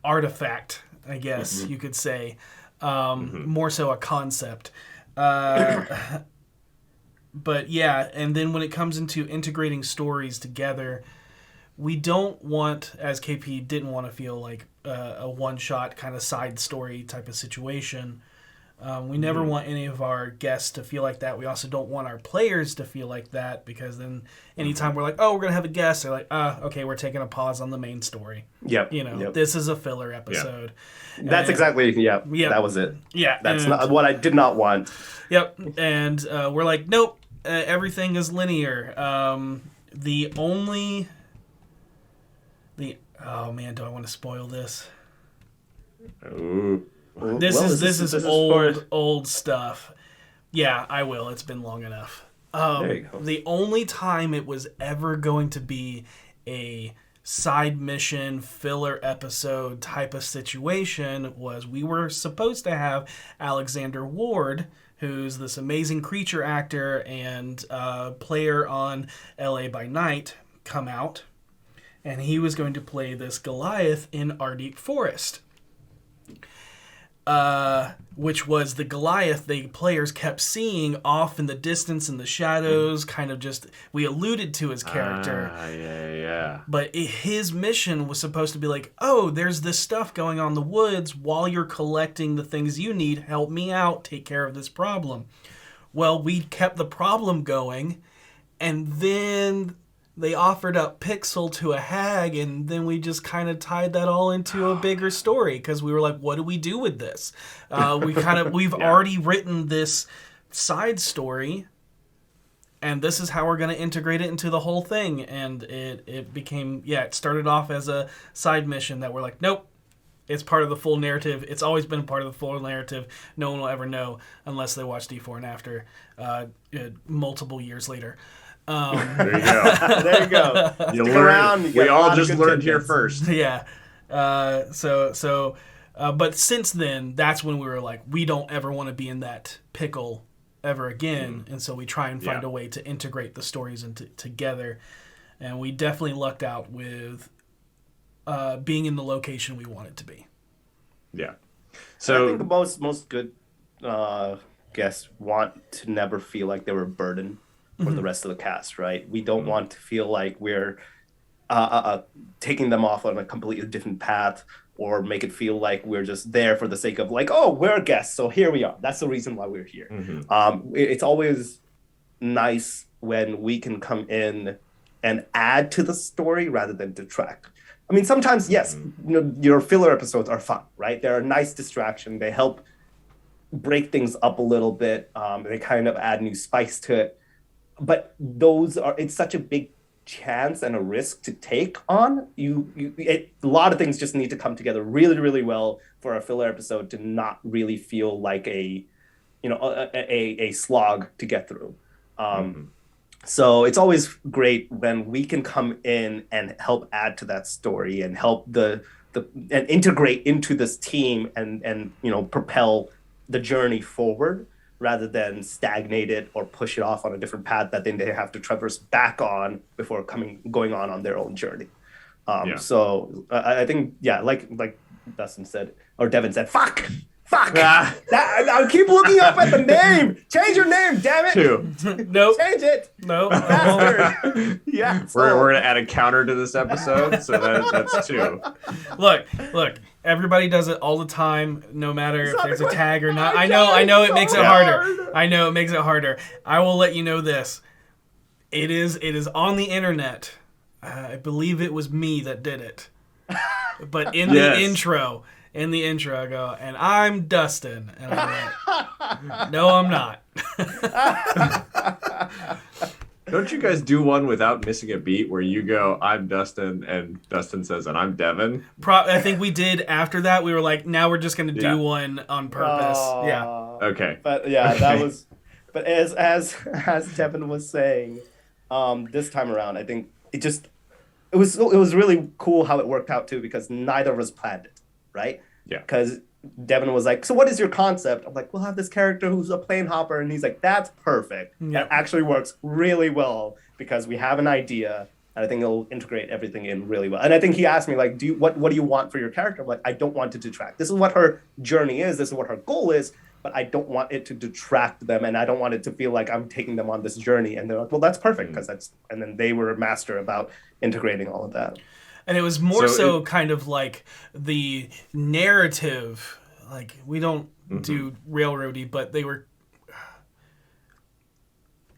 [SPEAKER 3] artifact, I guess you could say, more so a concept. But yeah, and then when it comes into integrating stories together, we don't want, as KP didn't want to feel like a one-shot kind of side story type of situation. We never want any of our guests to feel like that. We also don't want our players to feel like that, because then anytime we're like, oh, we're going to have a guest, they're like, okay, we're taking a pause on the main story. This is a filler episode.
[SPEAKER 2] Yep. That's exactly, that was it.
[SPEAKER 3] Yeah.
[SPEAKER 2] That's not what I did not want.
[SPEAKER 3] Yep. And we're like, nope, everything is linear. Oh man, do I want to spoil this?
[SPEAKER 1] Ooh.
[SPEAKER 3] This is old stuff. Yeah, I will. It's been long enough.
[SPEAKER 2] There you go.
[SPEAKER 3] The only time it was ever going to be a side mission filler episode type of situation was we were supposed to have Alexander Ward, who's this amazing creature actor and player on LA by Night, come out, and he was going to play this Goliath in Our Deep Forest. which was the Goliath the players kept seeing off in the distance in the shadows, kind of just, we alluded to his character.
[SPEAKER 1] Yeah.
[SPEAKER 3] But his mission was supposed to be like, oh, there's this stuff going on in the woods while you're collecting the things you need. Help me out. Take care of this problem. Well, we kept the problem going, and then they offered up Pixel to a hag, and then we just kind of tied that all into a bigger story because we were like, what do we do with this? We've already written this side story, and this is how we're going to integrate it into the whole thing. And it became, it started off as a side mission that we're like, nope, it's part of the full narrative. It's always been part of the full narrative. No one will ever know unless they watch D4&After multiple years later.
[SPEAKER 1] There you go.
[SPEAKER 2] There you go.
[SPEAKER 1] You
[SPEAKER 2] Stick
[SPEAKER 1] learn,
[SPEAKER 2] around, you get
[SPEAKER 1] we
[SPEAKER 2] a
[SPEAKER 1] all
[SPEAKER 2] lot of
[SPEAKER 1] just
[SPEAKER 2] good
[SPEAKER 1] learned here
[SPEAKER 2] tidbits.
[SPEAKER 1] first.
[SPEAKER 3] Yeah. But since then, that's when we were like, we don't ever want to be in that pickle ever again. And so we try and find a way to integrate the stories together. And we definitely lucked out with being in the location we wanted to be.
[SPEAKER 1] Yeah.
[SPEAKER 2] I
[SPEAKER 1] So
[SPEAKER 2] think most good guests want to never feel like they were a burden for the rest of the cast, right? We don't want to feel like we're taking them off on a completely different path, or make it feel like we're just there for the sake of like, oh, we're guests, so here we are. That's the reason why we're here. It's always nice when we can come in and add to the story rather than detract. I mean, sometimes, yes, your filler episodes are fun, right? They're a nice distraction. They help break things up a little bit. They kind of add new spice to it. But it's such a big chance and a risk to take on. A lot of things just need to come together really, really well for a filler episode to not really feel like a slog to get through. So it's always great when we can come in and help add to that story and help and integrate into this team and propel the journey forward rather than stagnate it or push it off on a different path that then they have to traverse back on before going on their own journey. So I think, like Dustin said, or Devin said, fuck. I keep looking up at the name. Change your name, damn it.
[SPEAKER 1] 2.
[SPEAKER 3] Nope.
[SPEAKER 2] Change it.
[SPEAKER 3] No.
[SPEAKER 2] Bastard. Yeah.
[SPEAKER 1] We're gonna add a counter to this episode, so that's 2.
[SPEAKER 3] Look. Everybody does it all the time, no matter if there's a tag or not. I
[SPEAKER 2] God,
[SPEAKER 3] know
[SPEAKER 2] it's
[SPEAKER 3] it makes
[SPEAKER 2] so
[SPEAKER 3] it harder.
[SPEAKER 2] hard.
[SPEAKER 3] I know it makes it harder. I will let you know this. It is on the internet. I believe it was me that did it. But in the intro, I go, and I'm Dustin. And I'm like, no, I'm not.
[SPEAKER 1] Don't you guys do one without missing a beat where you go, I'm Dustin, and Dustin says, and I'm Devin?
[SPEAKER 3] I think we did after that. We were like, now we're just going to do one on purpose.
[SPEAKER 1] Okay.
[SPEAKER 2] But yeah, that was. But as Devin was saying, this time around, I think it was really cool how it worked out too, because neither of us planned it, right?
[SPEAKER 1] Yeah.
[SPEAKER 2] Because Devin was like, so what is your concept? I'm like, we'll have this character who's a plane hopper. And he's like, that's perfect.
[SPEAKER 3] Yep.
[SPEAKER 2] That actually works really well because we have an idea. And I think it'll integrate everything in really well. And I think he asked me, like, what do you want for your character? I'm like, I don't want to detract. This is what her journey is. This is what her goal is. But I don't want it to detract them. And I don't want it to feel like I'm taking them on this journey. And they're like, well, that's perfect. And then they were a master about integrating all of that.
[SPEAKER 3] And it was more kind of like the narrative. Like, we don't do railroady, but the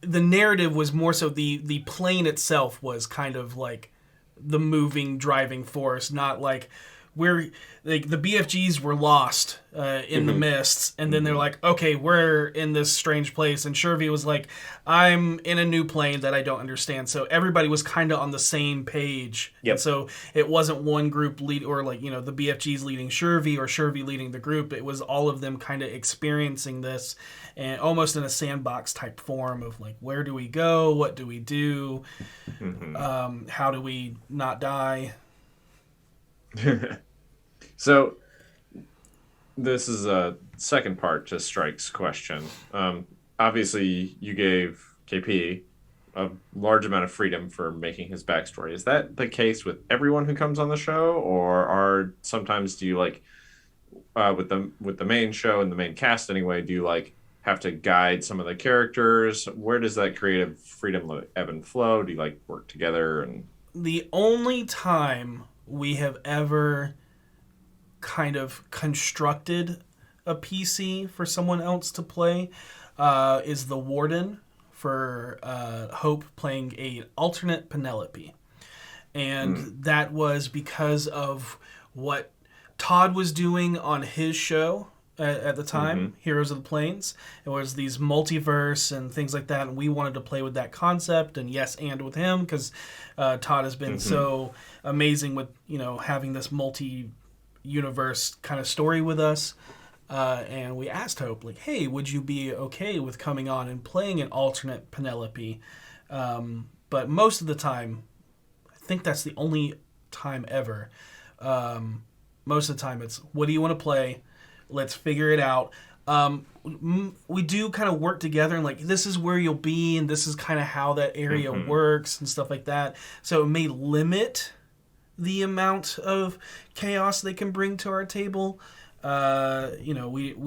[SPEAKER 3] narrative was more so the plane itself was kind of like the moving, driving force, not like the BFGs were lost in the mists, and then they're like, okay, we're in this strange place, and Shurvi was like, I'm in a new plane that I don't understand. So everybody was kind of on the same page.
[SPEAKER 2] Yep.
[SPEAKER 3] And so it wasn't one group lead, or like, the BFGs leading Shurvi or Shurvi leading the group. It was all of them kind of experiencing this, and almost in a sandbox type form of like, where do we go? What do we do? How do we not die?
[SPEAKER 1] So this is a second part to Strike's question. Obviously, you gave KP a large amount of freedom for making his backstory. Is that the case with everyone who comes on the show, or sometimes do you like with the main show and the main cast anyway, do you like have to guide some of the characters? Where does that creative freedom ebb and flow? Do you like work together? And
[SPEAKER 3] The only time we have ever kind of constructed a PC for someone else to play is the Warden for Hope playing a alternate Penelope. And that was because of what Todd was doing on his show at the time, Heroes of the Plains. It was these multiverse and things like that, and we wanted to play with that concept, and and with him, because Todd has been so amazing with, having this multi-universe kind of story with us. And we asked Hope, like, hey, would you be okay with coming on and playing an alternate Penelope? But most of the time, I think that's the only time ever. Most of the time it's, what do you want to play? Let's figure it out. We do kind of work together and like, this is where you'll be and this is kind of how that area works and stuff like that. So it may limit the amount of chaos they can bring to our table. We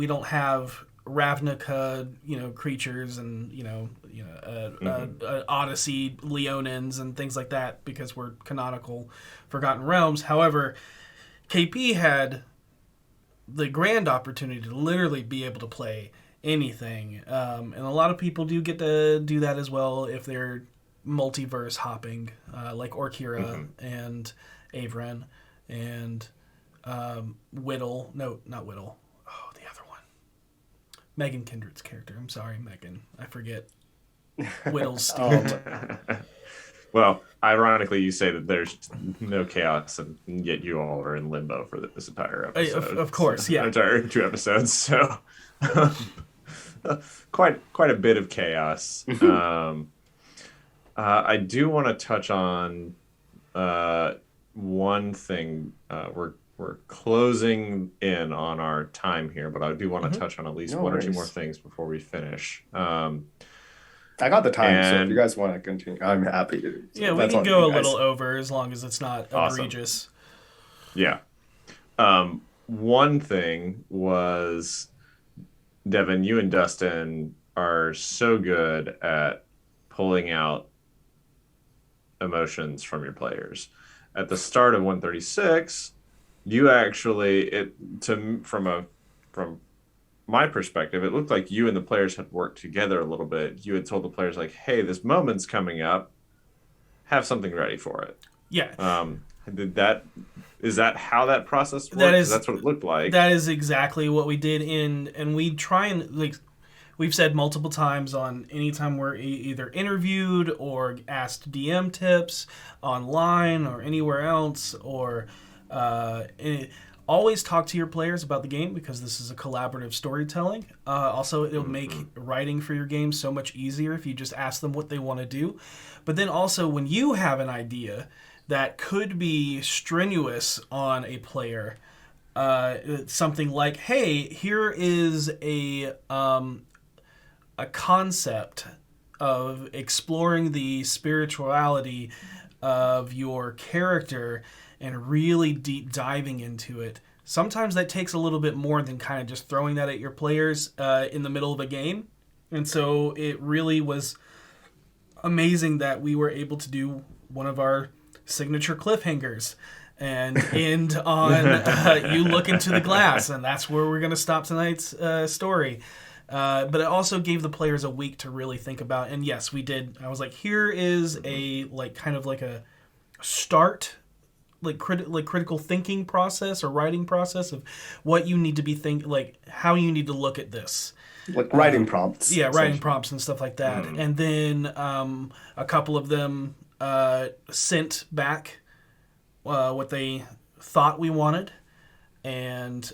[SPEAKER 3] don't have Ravnica, creatures and, Odyssey Leonins and things like that because we're canonical Forgotten Realms. However, KP had the grand opportunity to literally be able to play anything. And a lot of people do get to do that as well if they're multiverse hopping, like Orkira and Avren and Whittle. No, not Whittle. Oh, the other one. Megan Kindred's character. I'm sorry, Megan. I forget. Whittle's Steve.
[SPEAKER 1] Well, ironically, you say that there's no chaos, and yet you all are in limbo for this entire episode.
[SPEAKER 3] Of course, yeah.
[SPEAKER 1] Entire 2 episodes, so quite a bit of chaos. I do want to touch on one thing. We're closing in on our time here, but I do want to touch on at least one or two more things before we finish.
[SPEAKER 2] I got the time, so if you guys want to continue, I'm happy to. So
[SPEAKER 3] yeah, we can go a little over as long as it's not egregious.
[SPEAKER 1] Yeah. One thing was, Devin, you and Dustin are so good at pulling out emotions from your players. At the start of 136, you actually, from my perspective, it looked like you and the players had worked together a little bit. You had told the players, like, hey, this moment's coming up. Have something ready for it.
[SPEAKER 3] Yeah.
[SPEAKER 1] Is that how that process works? That's what it looked like.
[SPEAKER 3] That is exactly what we did and we try and, like, we've said multiple times on anytime we're either interviewed or asked DM tips online or anywhere else or always talk to your players about the game because this is a collaborative storytelling. Also, it'll make writing for your game so much easier if you just ask them what they want to do. But then also when you have an idea that could be strenuous on a player, something like, hey, here is a concept of exploring the spirituality of your character and really deep diving into it. Sometimes that takes a little bit more than kind of just throwing that at your players in the middle of a game. And so it really was amazing that we were able to do one of our signature cliffhangers and end on you look into the glass, and that's where we're going to stop tonight's story. But it also gave the players a week to really think about. And yes, we did. I was like, here is a kind of like a start, critical thinking process or writing process of what you need to be how you need to look at this.
[SPEAKER 2] Like writing prompts.
[SPEAKER 3] Yeah, writing prompts and stuff like that. And then a couple of them sent back what they thought we wanted. And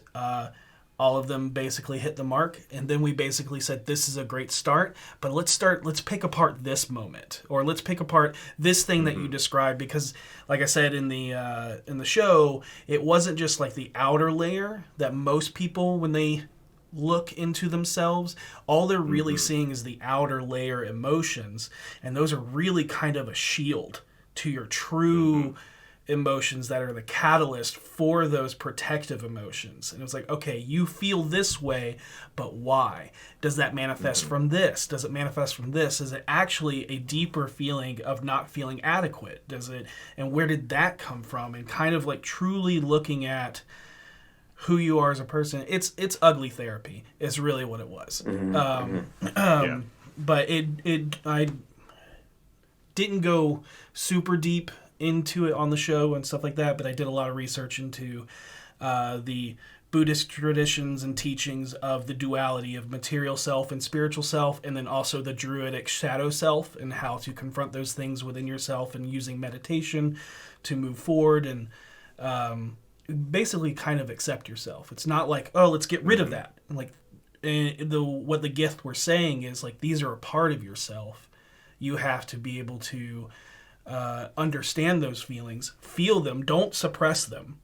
[SPEAKER 3] all of them basically hit the mark, and then we basically said, this is a great start, but let's pick apart this moment, or let's pick apart this thing that you described, because like I said in the show, it wasn't just like the outer layer that most people, when they look into themselves, all they're really seeing is the outer layer emotions, and those are really kind of a shield to your true emotions that are the catalyst for those protective emotions. And it was like, okay, you feel this way, but why? Does that manifest from this? Does it manifest from this? Is it actually a deeper feeling of not feeling adequate? Does it, and where did that come from? And kind of like truly looking at who you are as a person. It's ugly therapy is really what it was. But I didn't go super deep into it on the show and stuff like that, but I did a lot of research into the Buddhist traditions and teachings of the duality of material self and spiritual self, and then also the druidic shadow self and how to confront those things within yourself and using meditation to move forward and basically kind of accept yourself. It's not like, oh, let's get rid of that. Like what the gift we're saying is like, these are a part of yourself. You have to be able to understand those feelings, feel them, don't suppress them,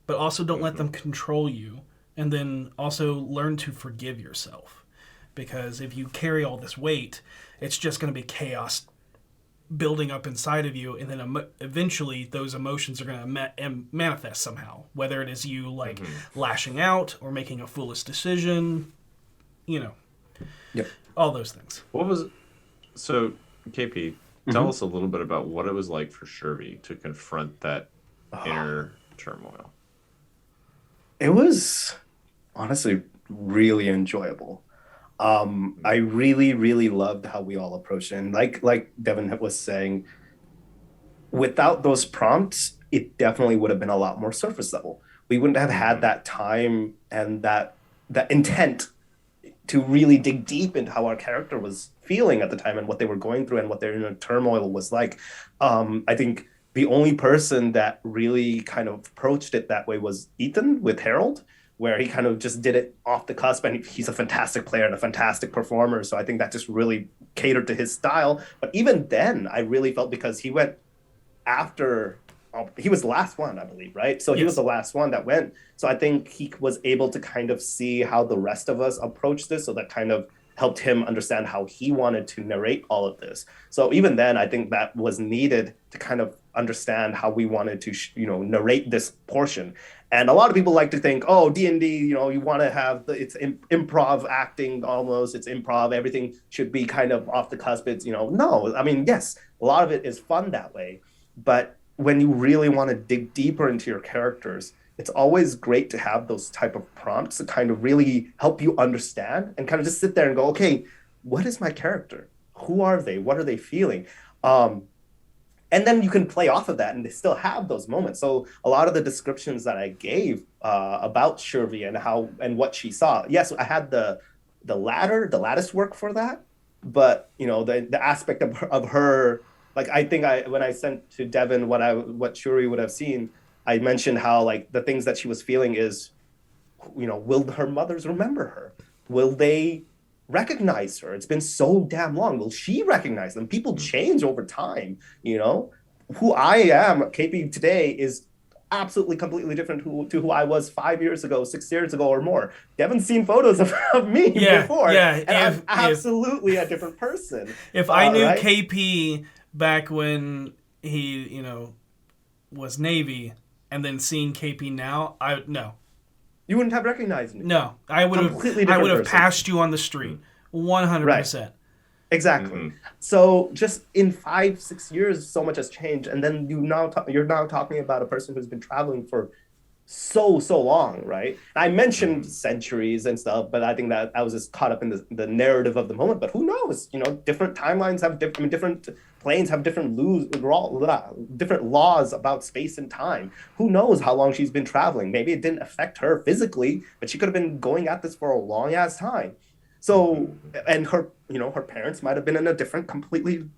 [SPEAKER 3] but also don't let them control you. And then also learn to forgive yourself. Because if you carry all this weight, it's just going to be chaos building up inside of you. And then eventually those emotions are going to manifest somehow. Whether it is you like lashing out or making a foolish decision, all those things.
[SPEAKER 1] So KP, tell us a little bit about what it was like for Shurvi to confront that inner turmoil.
[SPEAKER 2] It was honestly really enjoyable. I really, really loved how we all approached it. And like Devin was saying, without those prompts, it definitely would have been a lot more surface level. We wouldn't have had that time and that intent to really dig deep into how our character was feeling at the time and what they were going through and what their inner turmoil was like. I think the only person that really kind of approached it that way was Ethan with Harold, where he kind of just did it off the cusp, and he's a fantastic player and a fantastic performer. So I think that just really catered to his style. But even then, I really felt because he went after, he was the last one, I believe, right? So he was the last one that went. So I think he was able to kind of see how the rest of us approached this. So that kind of helped him understand how he wanted to narrate all of this. So even then, I think that was needed to kind of understand how we wanted to, narrate this portion. And a lot of people like to think, oh, D&D, you want to have it's improv acting almost, it's improv, everything should be kind of off the cusp. It's, no, I mean, yes, a lot of it is fun that way. But when you really want to dig deeper into your characters, it's always great to have those type of prompts to kind of really help you understand and kind of just sit there and go, okay, what is my character? Who are they? What are they feeling? And then you can play off of that and they still have those moments. So a lot of the descriptions that I gave about Shurvi and what she saw, yes, I had the lattice work for that, but the aspect of her, like I think when I sent to Devin what Shurvi would have seen, I mentioned how like the things that she was feeling is, will her mothers remember her? Will they recognize her? It's been so damn long. Will she recognize them? People change over time, Who I am, KP today, is absolutely completely different to who I was 5 years ago, 6 years ago, or more. Devin's seen photos of me before, and I'm absolutely a different person.
[SPEAKER 3] If I knew KP back when he, was Navy, and then seeing KP now, no.
[SPEAKER 2] You wouldn't have recognized me.
[SPEAKER 3] No, I would have passed you on the street, 100%. Right.
[SPEAKER 2] Exactly. Mm-hmm. So just in 5-6 years, so much has changed, and then you're now talking about a person who's been traveling for so long, right? I mentioned centuries and stuff, but I think that I was just caught up in the narrative of the moment. But who knows? Different timelines have different planes have different laws about space and time. Who knows how long she's been traveling? Maybe it didn't affect her physically, but she could have been going at this for a long ass time. So, and her, her parents might have been in a completely,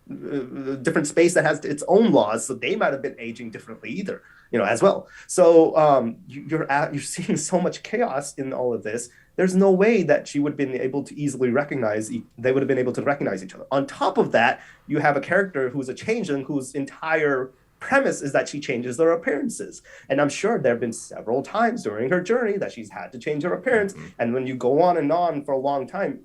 [SPEAKER 2] different space that has its own laws. So they might have been aging differently either, as well. So you're seeing so much chaos in all of this. There's no way that she would have been able to easily they would have been able to recognize each other. On top of that, you have a character who's a changeling whose entire premise is that she changes their appearances. And I'm sure there have been several times during her journey that she's had to change her appearance. And when you go on and on for a long time,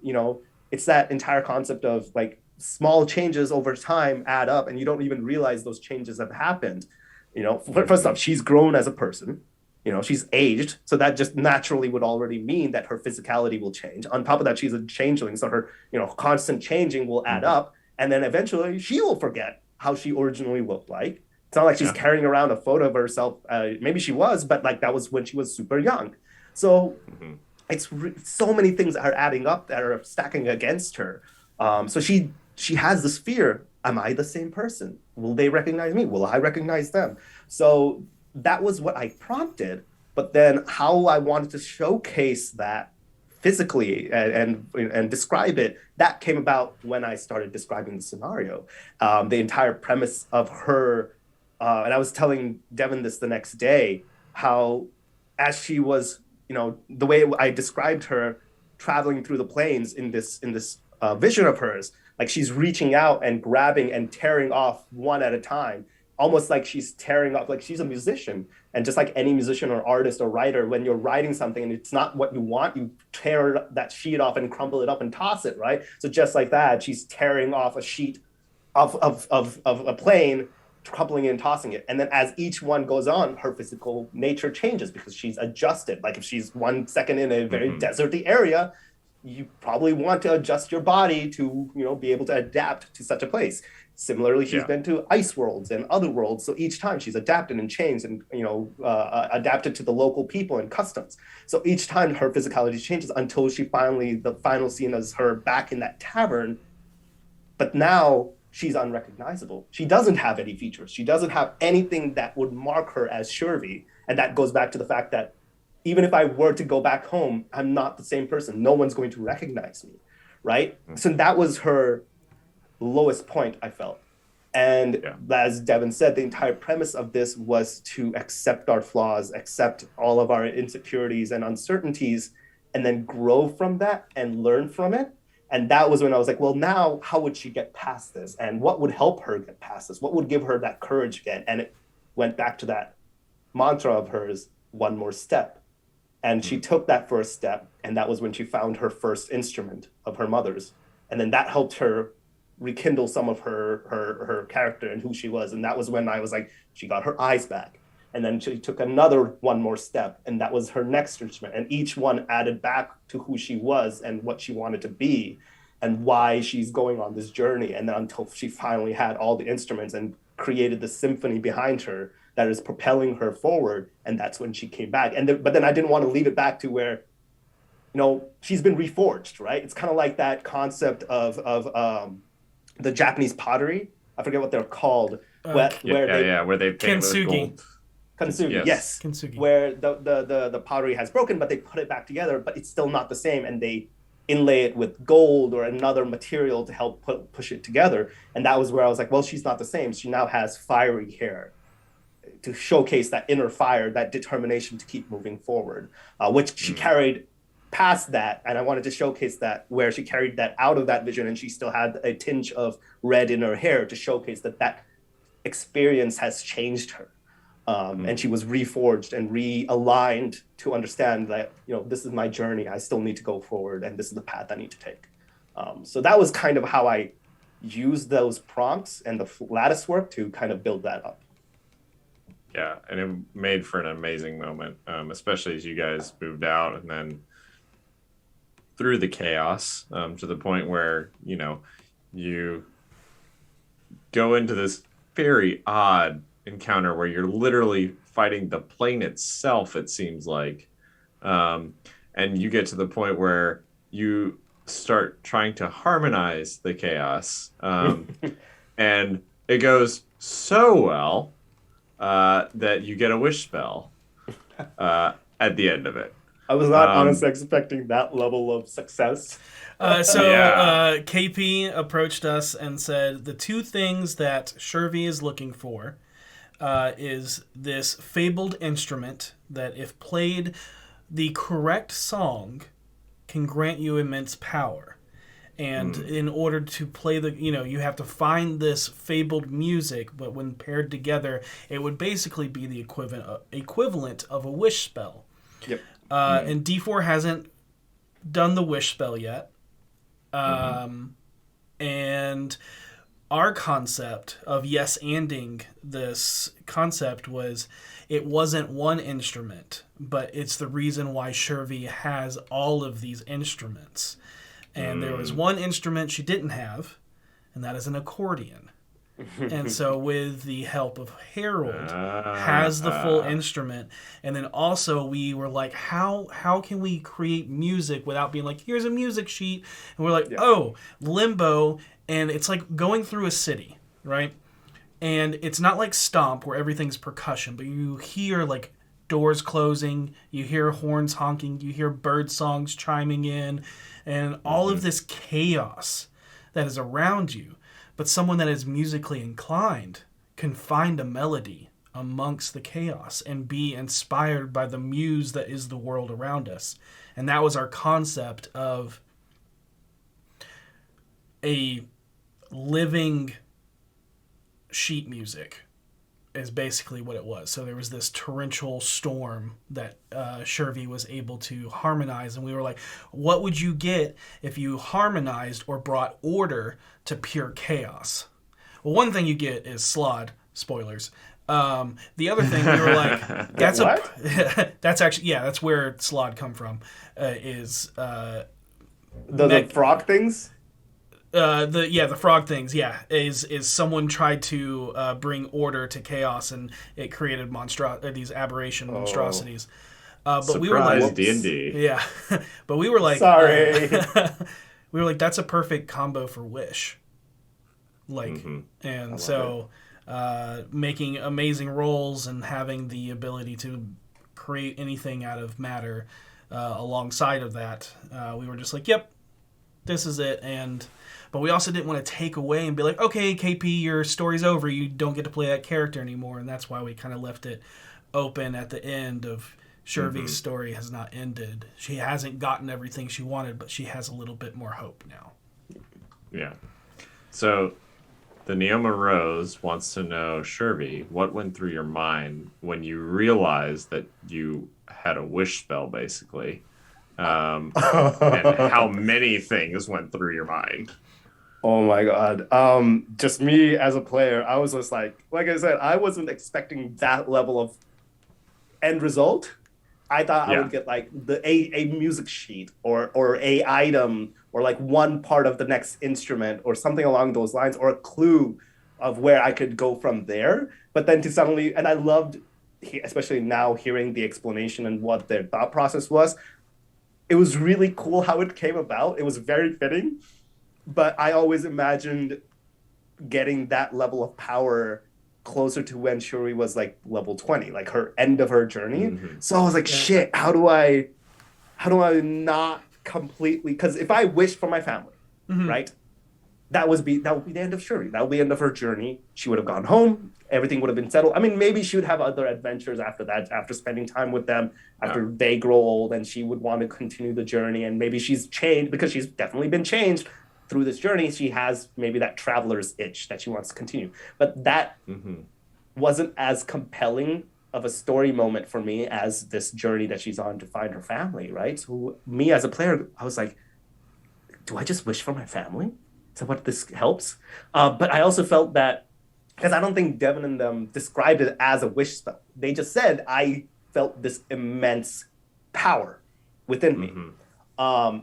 [SPEAKER 2] it's that entire concept of like small changes over time add up and you don't even realize those changes have happened. First off, she's grown as a person. She's aged, so that just naturally would already mean that her physicality will change. On top of that, she's a changeling, so her, constant changing will add up, and then eventually she will forget how she originally looked like. It's not like she's carrying around a photo of herself. Maybe she was, but like that was when she was super young. So it's so many things that are adding up that are stacking against her. So she has this fear. Am I the same person? Will they recognize me? Will I recognize them? So that was what I prompted. But then how I wanted to showcase that physically and describe it, that came about when I started describing the scenario. The entire premise of her, and I was telling Devin this the next day, how as she was, the way I described her traveling through the plains in this vision of hers, like she's reaching out and grabbing and tearing off one at a time, almost like she's tearing off, like she's a musician. And just like any musician or artist or writer, when you're writing something and it's not what you want, you tear that sheet off and crumple it up and toss it, right? So just like that, she's tearing off a sheet of a plane, crumpling it and tossing it. And then as each one goes on, her physical nature changes because she's adjusted. Like if she's 1 second in a very deserty area, you probably want to adjust your body to, be able to adapt to such a place. Similarly, she's been to ice worlds and other worlds. So each time she's adapted and changed and, adapted to the local people and customs. So each time her physicality changes until the final scene is her back in that tavern. But now she's unrecognizable. She doesn't have any features. She doesn't have anything that would mark her as Shurvi. And that goes back to the fact that even if I were to go back home, I'm not the same person. No one's going to recognize me, right? So that was her lowest point, I felt. And as Devin said, the entire premise of this was to accept our flaws, accept all of our insecurities and uncertainties, and then grow from that and learn from it. And that was when I was like, well, now how would she get past this? And what would help her get past this? What would give her that courage again? And it went back to that mantra of hers, one more step. And she took that first step, and that was when she found her first instrument of her mother's. And then that helped her rekindle some of her character and who she was. And that was when I was like, she got her eyes back. And then she took one more step, and that was her next instrument. And each one added back to who she was and what she wanted to be and why she's going on this journey. And then until she finally had all the instruments and created the symphony behind her that is propelling her forward, and that's when she came back. But then I didn't want to leave it back to where, she's been reforged, right? It's kind of like that concept of the Japanese pottery. I forget what they're called. Where they paint with gold. Kintsugi, yes. Kintsugi. Where the pottery has broken, but they put it back together, but it's still not the same, and they inlay it with gold or another material to help push it together. And that was where I was like, well, she's not the same. She now has fiery hair to showcase that inner fire, that determination to keep moving forward, which she carried past that. And I wanted to showcase that, where she carried that out of that vision and she still had a tinge of red in her hair to showcase that experience has changed her. And she was reforged and realigned to understand that, this is my journey. I still need to go forward, and this is the path I need to take. So that was kind of how I used those prompts and the lattice work to kind of build that up.
[SPEAKER 1] Yeah, and it made for an amazing moment, especially as you guys moved out and then through the chaos to the point where, you go into this very odd encounter where you're literally fighting the plane itself, it seems like. And you get to the point where you start trying to harmonize the chaos. And it goes so well that you get a wish spell at the end of it.
[SPEAKER 2] I was not honestly expecting that level of success.
[SPEAKER 3] KP approached us and said the two things that Shurvi is looking for is this fabled instrument that, if played the correct song, can grant you immense power. And in order to play you have to find this fabled music, but when paired together, it would basically be the equivalent of a wish spell.
[SPEAKER 2] Yep.
[SPEAKER 3] And D4 hasn't done the wish spell yet. And our concept of yes-anding this concept was it wasn't one instrument, but it's the reason why Shurvi has all of these instruments. And there was one instrument she didn't have, and that is an accordion. And so with the help of Harold, has the full instrument. And then also we were like, how can we create music without being like, here's a music sheet? And we're like, oh, limbo. And it's like going through a city, right? And it's not like Stomp where everything's percussion, but you hear like doors closing, you hear horns honking, you hear bird songs chiming in, and all of this chaos that is around you. But someone that is musically inclined can find a melody amongst the chaos and be inspired by the muse that is the world around us. And that was our concept of a living sheet music is basically what it was. So there was this torrential storm that Shurvi was able to harmonize, and we were like, what would you get if you harmonized or brought order to pure chaos? Well, one thing you get is Slod, spoilers. The other thing we were like, that's that's actually, that's where Slod come from, is
[SPEAKER 2] the frog things.
[SPEAKER 3] The frog things, is someone tried to bring order to chaos, and it created these aberration monstrosities. But we were like,
[SPEAKER 1] D&D.
[SPEAKER 3] Yeah, but we were like,
[SPEAKER 2] sorry,
[SPEAKER 3] we were like, that's a perfect combo for Wish, like, and so making amazing rolls and having the ability to create anything out of matter alongside of that, we were just like, yep, this is it. But we also didn't want to take away and be like, okay, KP, your story's over. You don't get to play that character anymore. And that's why we kind of left it open at the end of Shurvi's story has not ended. She hasn't gotten everything she wanted, but she has a little bit more hope now.
[SPEAKER 1] Yeah. So the Neoma Rose wants to know, Shurvi, what went through your mind when you realized that you had a wish spell, basically? And how many things went through your mind?
[SPEAKER 2] Oh my God. Just me as a player, I was just like I said, I wasn't expecting that level of end result. I thought I would get like a music sheet or a item or like one part of the next instrument or something along those lines, or a clue of where I could go from there. But then and I loved, especially now hearing the explanation and what their thought process was. It was really cool how it came about. It was very fitting. But I always imagined getting that level of power closer to when Shuri was like level 20, like her end of her journey. So I was like, shit, how do I not completely, because if I wished for my family, right? That would be the end of Shuri. That would be the end of her journey. She would have gone home. Everything would have been settled. I mean, maybe she would have other adventures after that, after spending time with them, after they grow old, and she would want to continue the journey. And maybe she's changed, because she's definitely been changed through this journey. She has maybe that traveler's itch that she wants to continue. But that wasn't as compelling of a story moment for me as this journey that she's on to find her family, right? So me as a player, I was like, do I just wish for my family? Is that what this helps? But I also felt that, because I don't think Devin and them described it as a wish spell. They just said, I felt this immense power within me.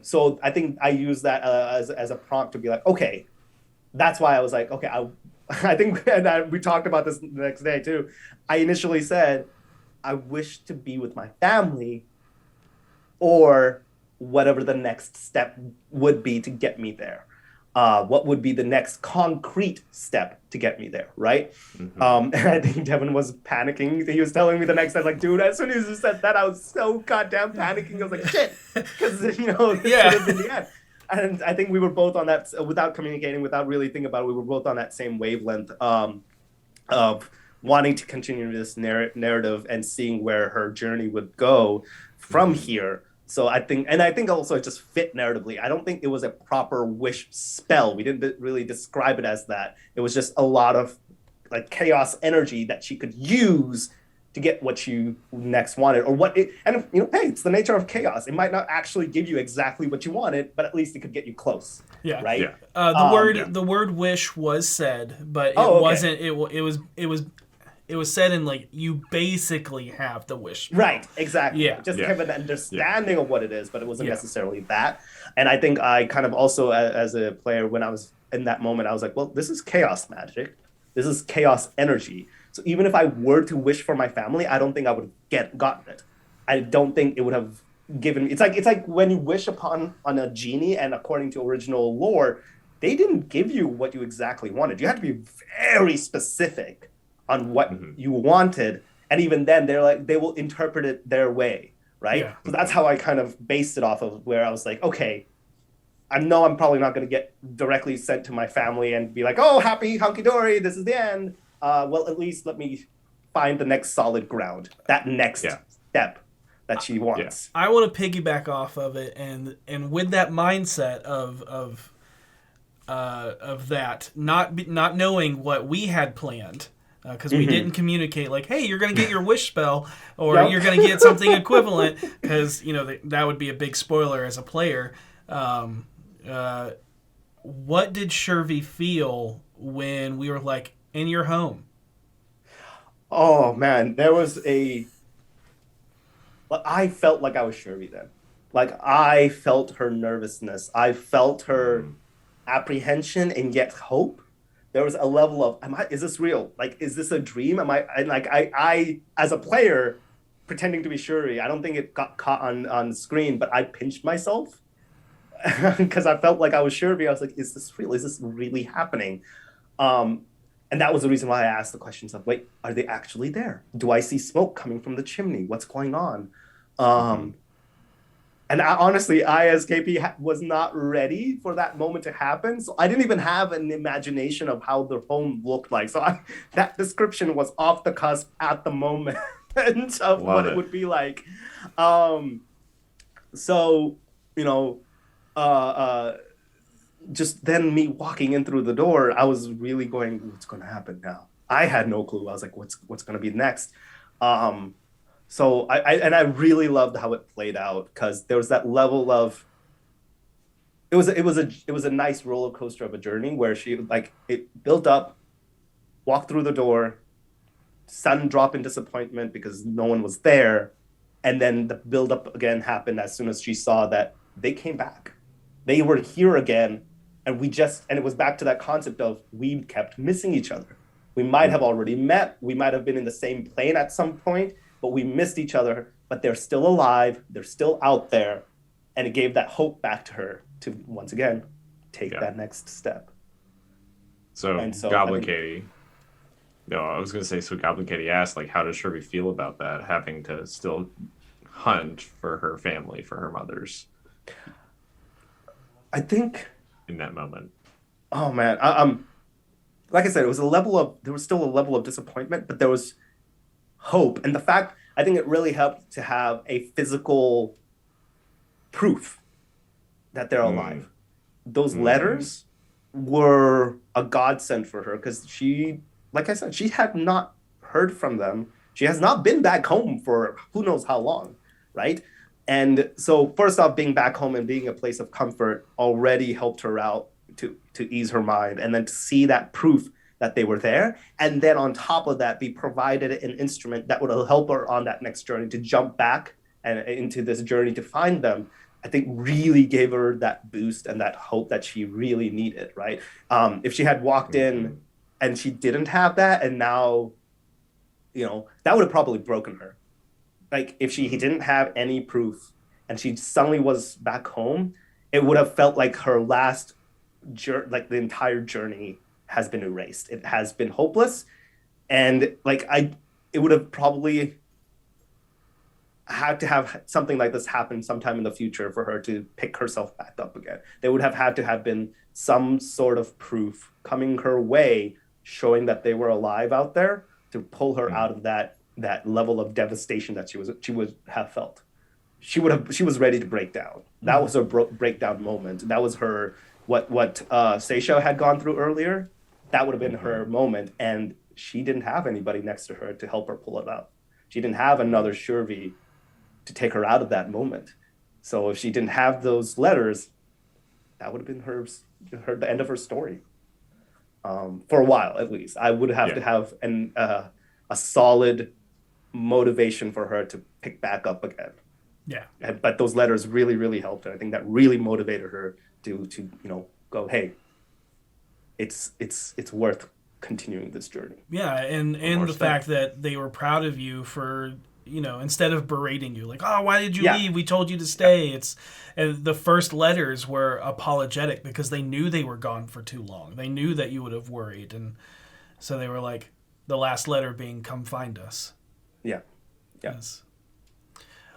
[SPEAKER 2] So I think I used that as a prompt to be like, okay, that's why I was like, okay, I think, and we talked about this the next day too. I initially said, I wish to be with my family, or whatever the next step would be to get me there. What would be the next concrete step to get me there, right? And I think Devin was panicking. He was telling me the next step, like, dude, as soon as you said that, I was so goddamn panicking. I was like, shit, because, this could have been the end. And I think we were both on that, without communicating, without really thinking about it, we were both on that same wavelength of wanting to continue this narrative and seeing where her journey would go from here. So I think also it just fit narratively. I don't think it was a proper wish spell. We didn't really describe it as that. It was just a lot of like chaos energy that she could use to get what you next wanted, or what it, and you know, hey, it's the nature of chaos. It might not actually give you exactly what you wanted, but at least it could get you close.
[SPEAKER 3] Yeah.
[SPEAKER 2] Right.
[SPEAKER 1] Yeah.
[SPEAKER 3] The word wish was said, but it
[SPEAKER 2] Oh, okay.
[SPEAKER 3] wasn't. It was said in like you basically have the wish.
[SPEAKER 2] Right, exactly.
[SPEAKER 3] Yeah.
[SPEAKER 2] Just
[SPEAKER 1] Yeah.
[SPEAKER 2] have an understanding of what it is, but it wasn't
[SPEAKER 3] Yeah.
[SPEAKER 2] necessarily that. And I think I kind of also, as a player, when I was in that moment, I was like, well, this is chaos magic. This is chaos energy. So even if I were to wish for my family, I don't think I would have gotten it. I don't think it would have given me. It's like when you wish on a genie, and according to original lore, they didn't give you what you exactly wanted. You had to be very specific on what you wanted, and even then they're like, they will interpret it their way, right?
[SPEAKER 3] Yeah.
[SPEAKER 2] So that's how I kind of based it off of, where I was like, okay, I know I'm probably not going to get directly sent to my family and be like, oh, happy hunky-dory, this is the end. Well, at least let me find the next solid ground, that next step that she wants.
[SPEAKER 3] I want to piggyback off of it, and with that mindset of that, not knowing what we had planned, because we didn't communicate like, hey, you're going to get your wish spell, or
[SPEAKER 2] Yep.
[SPEAKER 3] you're going to get something equivalent, because you know that would be a big spoiler as a player. What did Shurvi feel when we were like, in your home?
[SPEAKER 2] Oh man, I felt like I was Shurvi then. Like, I felt her nervousness. I felt her apprehension and yet hope. There was a level of, is this real? Like, is this a dream? I as a player pretending to be Shuri, I don't think it got caught on screen, but I pinched myself because I felt like I was Shuri. I was like, is this real? Is this really happening? And that was the reason why I asked the questions of, wait, are they actually there? Do I see smoke coming from the chimney? What's going on? And honestly, I, as KP, was not ready for that moment to happen. So I didn't even have an imagination of how the home looked like. So that description was off the cusp at the moment of what it would be like. So, you know, just then me walking in through the door, I was really going, what's going to happen now? I had no clue. I was like, what's going to be next? So I really loved how it played out, because there was that level of, it was a nice roller coaster of a journey where it built up, walked through the door, sudden drop in disappointment because no one was there, and then the build up again happened as soon as she saw that they came back, they were here again, and it was back to that concept of, we kept missing each other. We might have already met, we might have been in the same plane at some point, but we missed each other, but they're still alive, they're still out there, and it gave that hope back to her to, once again, take that next step.
[SPEAKER 1] So Goblin Katie, I was going to say, so Goblin Katie asked, like, how does Shurvi feel about that, having to still hunt for her family, for her mothers?
[SPEAKER 2] I think...
[SPEAKER 1] in that moment.
[SPEAKER 2] Oh, man. Like I said, there was still a level of disappointment, but there was hope. And the fact, I think it really helped to have a physical proof that they're alive. Those letters were a godsend for her, because she, like I said, she had not heard from them. She has not been back home for who knows how long, right? And so first off, being back home and being a place of comfort already helped her out to ease her mind. And then to see that proof that they were there, and then on top of that, be provided an instrument that would help her on that next journey to jump back and into this journey to find them, I think really gave her that boost and that hope that she really needed, right? If she had walked in and she didn't have that, and now, that would have probably broken her. Like, if she didn't have any proof and she suddenly was back home, it would have felt like her last the entire journey has been erased. It has been hopeless. And it would have probably had to have something like this happen sometime in the future for her to pick herself back up again. There would have had to have been some sort of proof coming her way, showing that they were alive out there, to pull her out of that level of devastation that she would have felt. She was ready to break down. That was her breakdown moment. That was her, what Seisha had gone through earlier. That would have been her moment, and she didn't have anybody next to her to help her pull it out. She didn't have another Shurvi to take her out of that moment. So if she didn't have those letters, that would have been the end of her story. For a while, at least, I would have to have a solid motivation for her to pick back up again.
[SPEAKER 3] Yeah.
[SPEAKER 2] But those letters really, really helped her. I think that really motivated her to go, hey, it's worth continuing this journey.
[SPEAKER 3] Yeah, and the fact that they were proud of you for, instead of berating you, like, oh, why did you leave? We told you to stay. And the first letters were apologetic because they knew they were gone for too long. They knew that you would have worried, and so they were like, the last letter being, come find us.
[SPEAKER 2] Yeah.
[SPEAKER 3] Yes.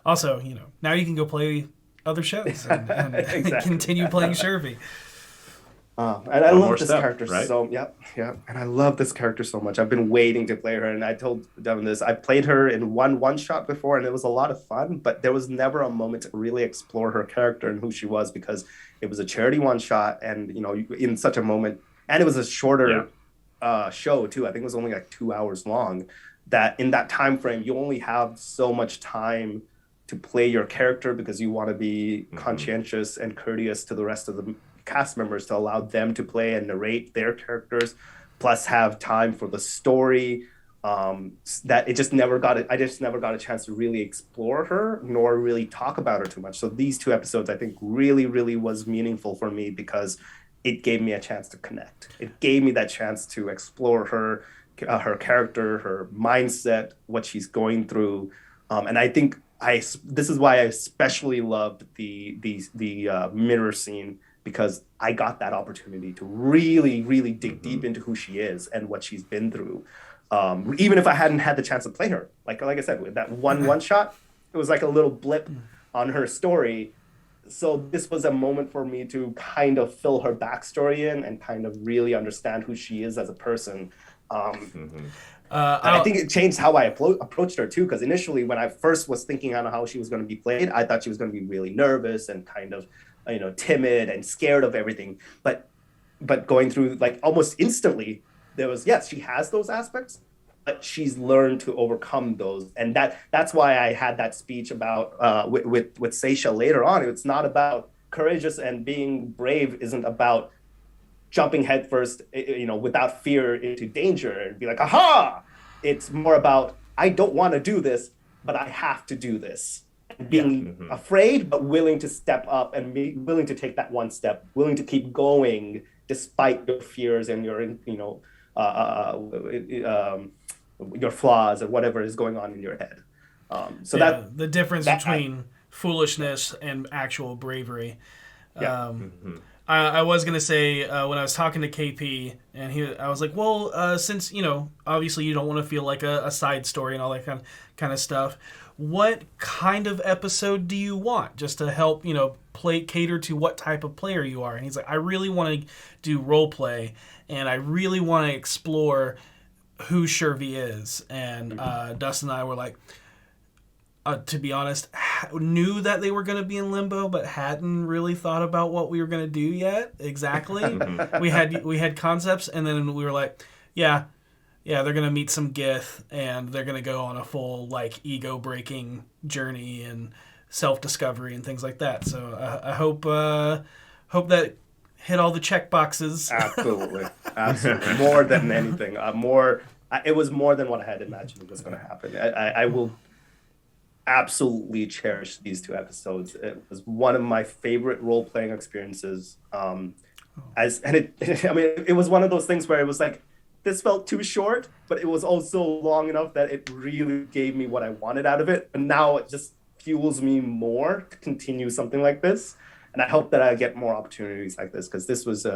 [SPEAKER 3] Also, now you can go play other shows and
[SPEAKER 2] exactly.
[SPEAKER 3] continue playing Shurvi.
[SPEAKER 2] And I love this character so and I love this character so much. I've been waiting to play her, and I told Devin this. I played her in one shot before, and it was a lot of fun, but there was never a moment to really explore her character and who she was, because it was a charity one shot, and in such a moment, and it was a shorter show too. I think it was only like 2 hours long. That in that time frame, you only have so much time to play your character, because you want to be conscientious and courteous to the rest of the cast members to allow them to play and narrate their characters, plus have time for the story. That I just never got a chance to really explore her, nor really talk about her too much. So these 2 episodes, I think, really, really was meaningful for me, because it gave me a chance to connect. It gave me that chance to explore her character, her mindset, what she's going through, and I think this is why I especially loved the mirror scene, because I got that opportunity to really, really dig deep into who she is and what she's been through. Even if I hadn't had the chance to play her, like I said, with that one shot, it was like a little blip on her story. So this was a moment for me to kind of fill her backstory in and kind of really understand who she is as a person. I think it changed how I approached her too, because initially when I first was thinking on how she was going to be played, I thought she was going to be really nervous and kind of timid and scared of everything. But going through, like, almost instantly, there was, yes, she has those aspects, but she's learned to overcome those, and that's why I had that speech about with Seisha later on. It's not about courageous and being brave. Isn't about jumping headfirst, without fear into danger and be like, aha! It's more about, I don't want to do this, but I have to do this. Being afraid, but willing to step up and be willing to take that one step, willing to keep going despite your fears and your, your flaws or whatever is going on in your head. That
[SPEAKER 3] the difference between foolishness and actual bravery. I was gonna say when I was talking to KP, and I was like, well, since obviously you don't want to feel like a side story and all that kind of stuff, what kind of episode do you want, just to help cater to what type of player you are? And he's like, I really want to do role play, and I really want to explore who Shurvi is. And Dustin and I were like, to be honest, knew that they were going to be in limbo, but hadn't really thought about what we were going to do yet exactly. we had concepts, and then we were like, yeah, they're going to meet some Gith, and they're going to go on a full, like, ego-breaking journey and self-discovery and things like that. So I hope that hit all the check boxes.
[SPEAKER 2] Absolutely. More than anything. It was more than what I had imagined was going to happen. I will absolutely cherish these 2 episodes. It was one of my favorite role-playing experiences. It was one of those things where it was like, this felt too short, but it was also long enough that it really gave me what I wanted out of it. And now it just fuels me more to continue something like this. And I hope that I get more opportunities like this, because this was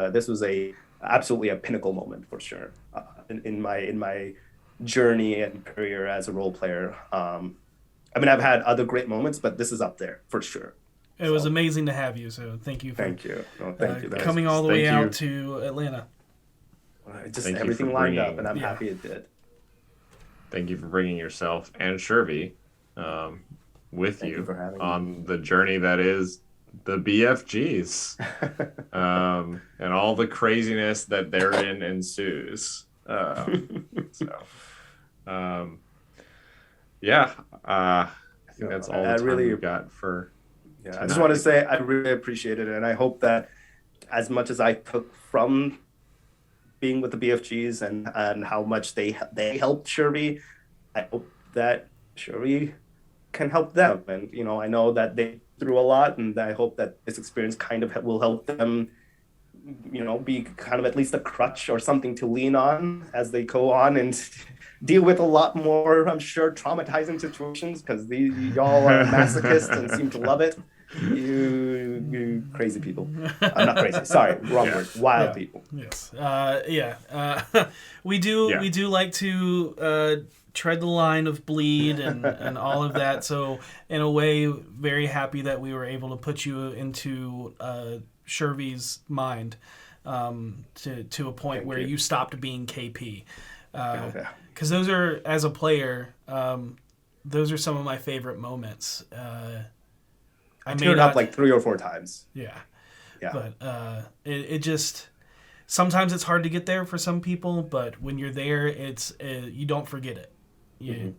[SPEAKER 2] absolutely a pinnacle moment for sure in my journey and career as a role player. I've had other great moments, but this is up there for sure.
[SPEAKER 3] It was amazing to have you. So thank you for
[SPEAKER 2] thank you. Thank you.
[SPEAKER 3] Coming all the way out to Atlanta.
[SPEAKER 2] Everything lined up, and I'm happy it did.
[SPEAKER 1] Thank you for bringing yourself and Shurvi with you on the journey that is the BFGs, and all the craziness that therein ensues. yeah, I think that's all
[SPEAKER 2] I
[SPEAKER 1] the time
[SPEAKER 2] really,
[SPEAKER 1] we've got for
[SPEAKER 2] yeah, I just want to
[SPEAKER 1] tonight.
[SPEAKER 2] say I really appreciate it, and I hope that as much as I took from being with the BFGs and how much they helped Shurvi, I hope that Shurvi can help them. And I know that they through a lot, and I hope that this experience kind of will help them, be kind of at least a crutch or something to lean on as they go on and deal with a lot more, I'm sure, traumatizing situations because y'all are masochists and seem to love it. You crazy people. Not crazy. Sorry, wrong word.
[SPEAKER 1] Yes.
[SPEAKER 2] Wild
[SPEAKER 3] Yeah.
[SPEAKER 2] people.
[SPEAKER 3] Yes. We do like to tread the line of bleed and all of that. So in a way, very happy that we were able to put you into Shurvi's mind to a point
[SPEAKER 2] Thank
[SPEAKER 3] where
[SPEAKER 2] you.
[SPEAKER 3] you stopped being KP.
[SPEAKER 2] Okay.
[SPEAKER 3] Because those are, as a player, those are some of my favorite moments.
[SPEAKER 2] I
[SPEAKER 3] may
[SPEAKER 2] teared up
[SPEAKER 3] not,
[SPEAKER 2] like 3 or 4 times.
[SPEAKER 3] yeah,
[SPEAKER 2] Yeah.
[SPEAKER 3] but it just sometimes it's hard to get there for some people, but when you're there, it's you don't forget it.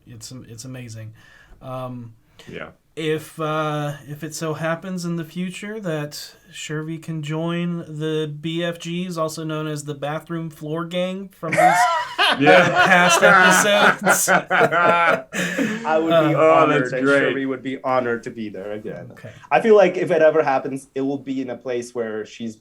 [SPEAKER 3] It's amazing.
[SPEAKER 1] Yeah.
[SPEAKER 3] If it so happens in the future that Shurvi can join the BFGs, also known as the Bathroom Floor Gang from these past episodes.
[SPEAKER 2] I would be
[SPEAKER 1] Oh,
[SPEAKER 2] honored,
[SPEAKER 1] that's
[SPEAKER 2] and
[SPEAKER 1] great.
[SPEAKER 2] Shurvi would be honored to be there again.
[SPEAKER 3] Okay.
[SPEAKER 2] I feel like if it ever happens, it will be in a place where she's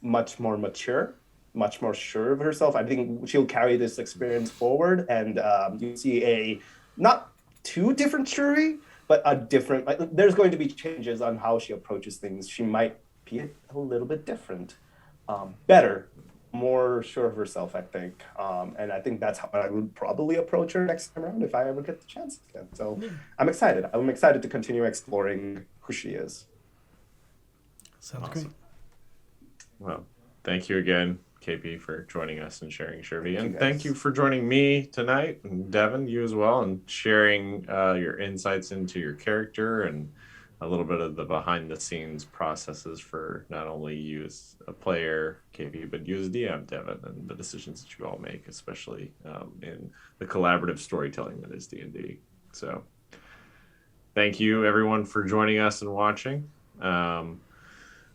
[SPEAKER 2] much more mature, much more sure of herself. I think she'll carry this experience forward, and you see a not too different Shuri, but a different. Like, there's going to be changes on how she approaches things. She might be a little bit different, better, more sure of herself, I think. And I think that's how I would probably approach her next time around if I ever get the chance again. So I'm excited. I'm excited to continue exploring who she is.
[SPEAKER 3] Sounds
[SPEAKER 1] Awesome.
[SPEAKER 3] great.
[SPEAKER 1] Well, thank you again, KP, for joining us and sharing Shurvi.
[SPEAKER 2] Thank you,
[SPEAKER 1] And thank
[SPEAKER 2] guys.
[SPEAKER 1] you for joining me tonight, and Devin, you as well, and sharing your insights into your character and a little bit of the behind the scenes processes for not only you as a player, KP, but you as DM, Devin, and the decisions that you all make, especially in the collaborative storytelling that is D&D. So thank you, everyone, for joining us and watching.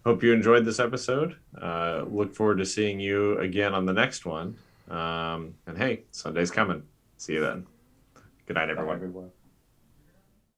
[SPEAKER 1] Hope you enjoyed this episode. Look forward to seeing you again on the next one. And hey, Sunday's coming. See you then. Good night,
[SPEAKER 2] Bye,
[SPEAKER 1] everyone.
[SPEAKER 2] everyone.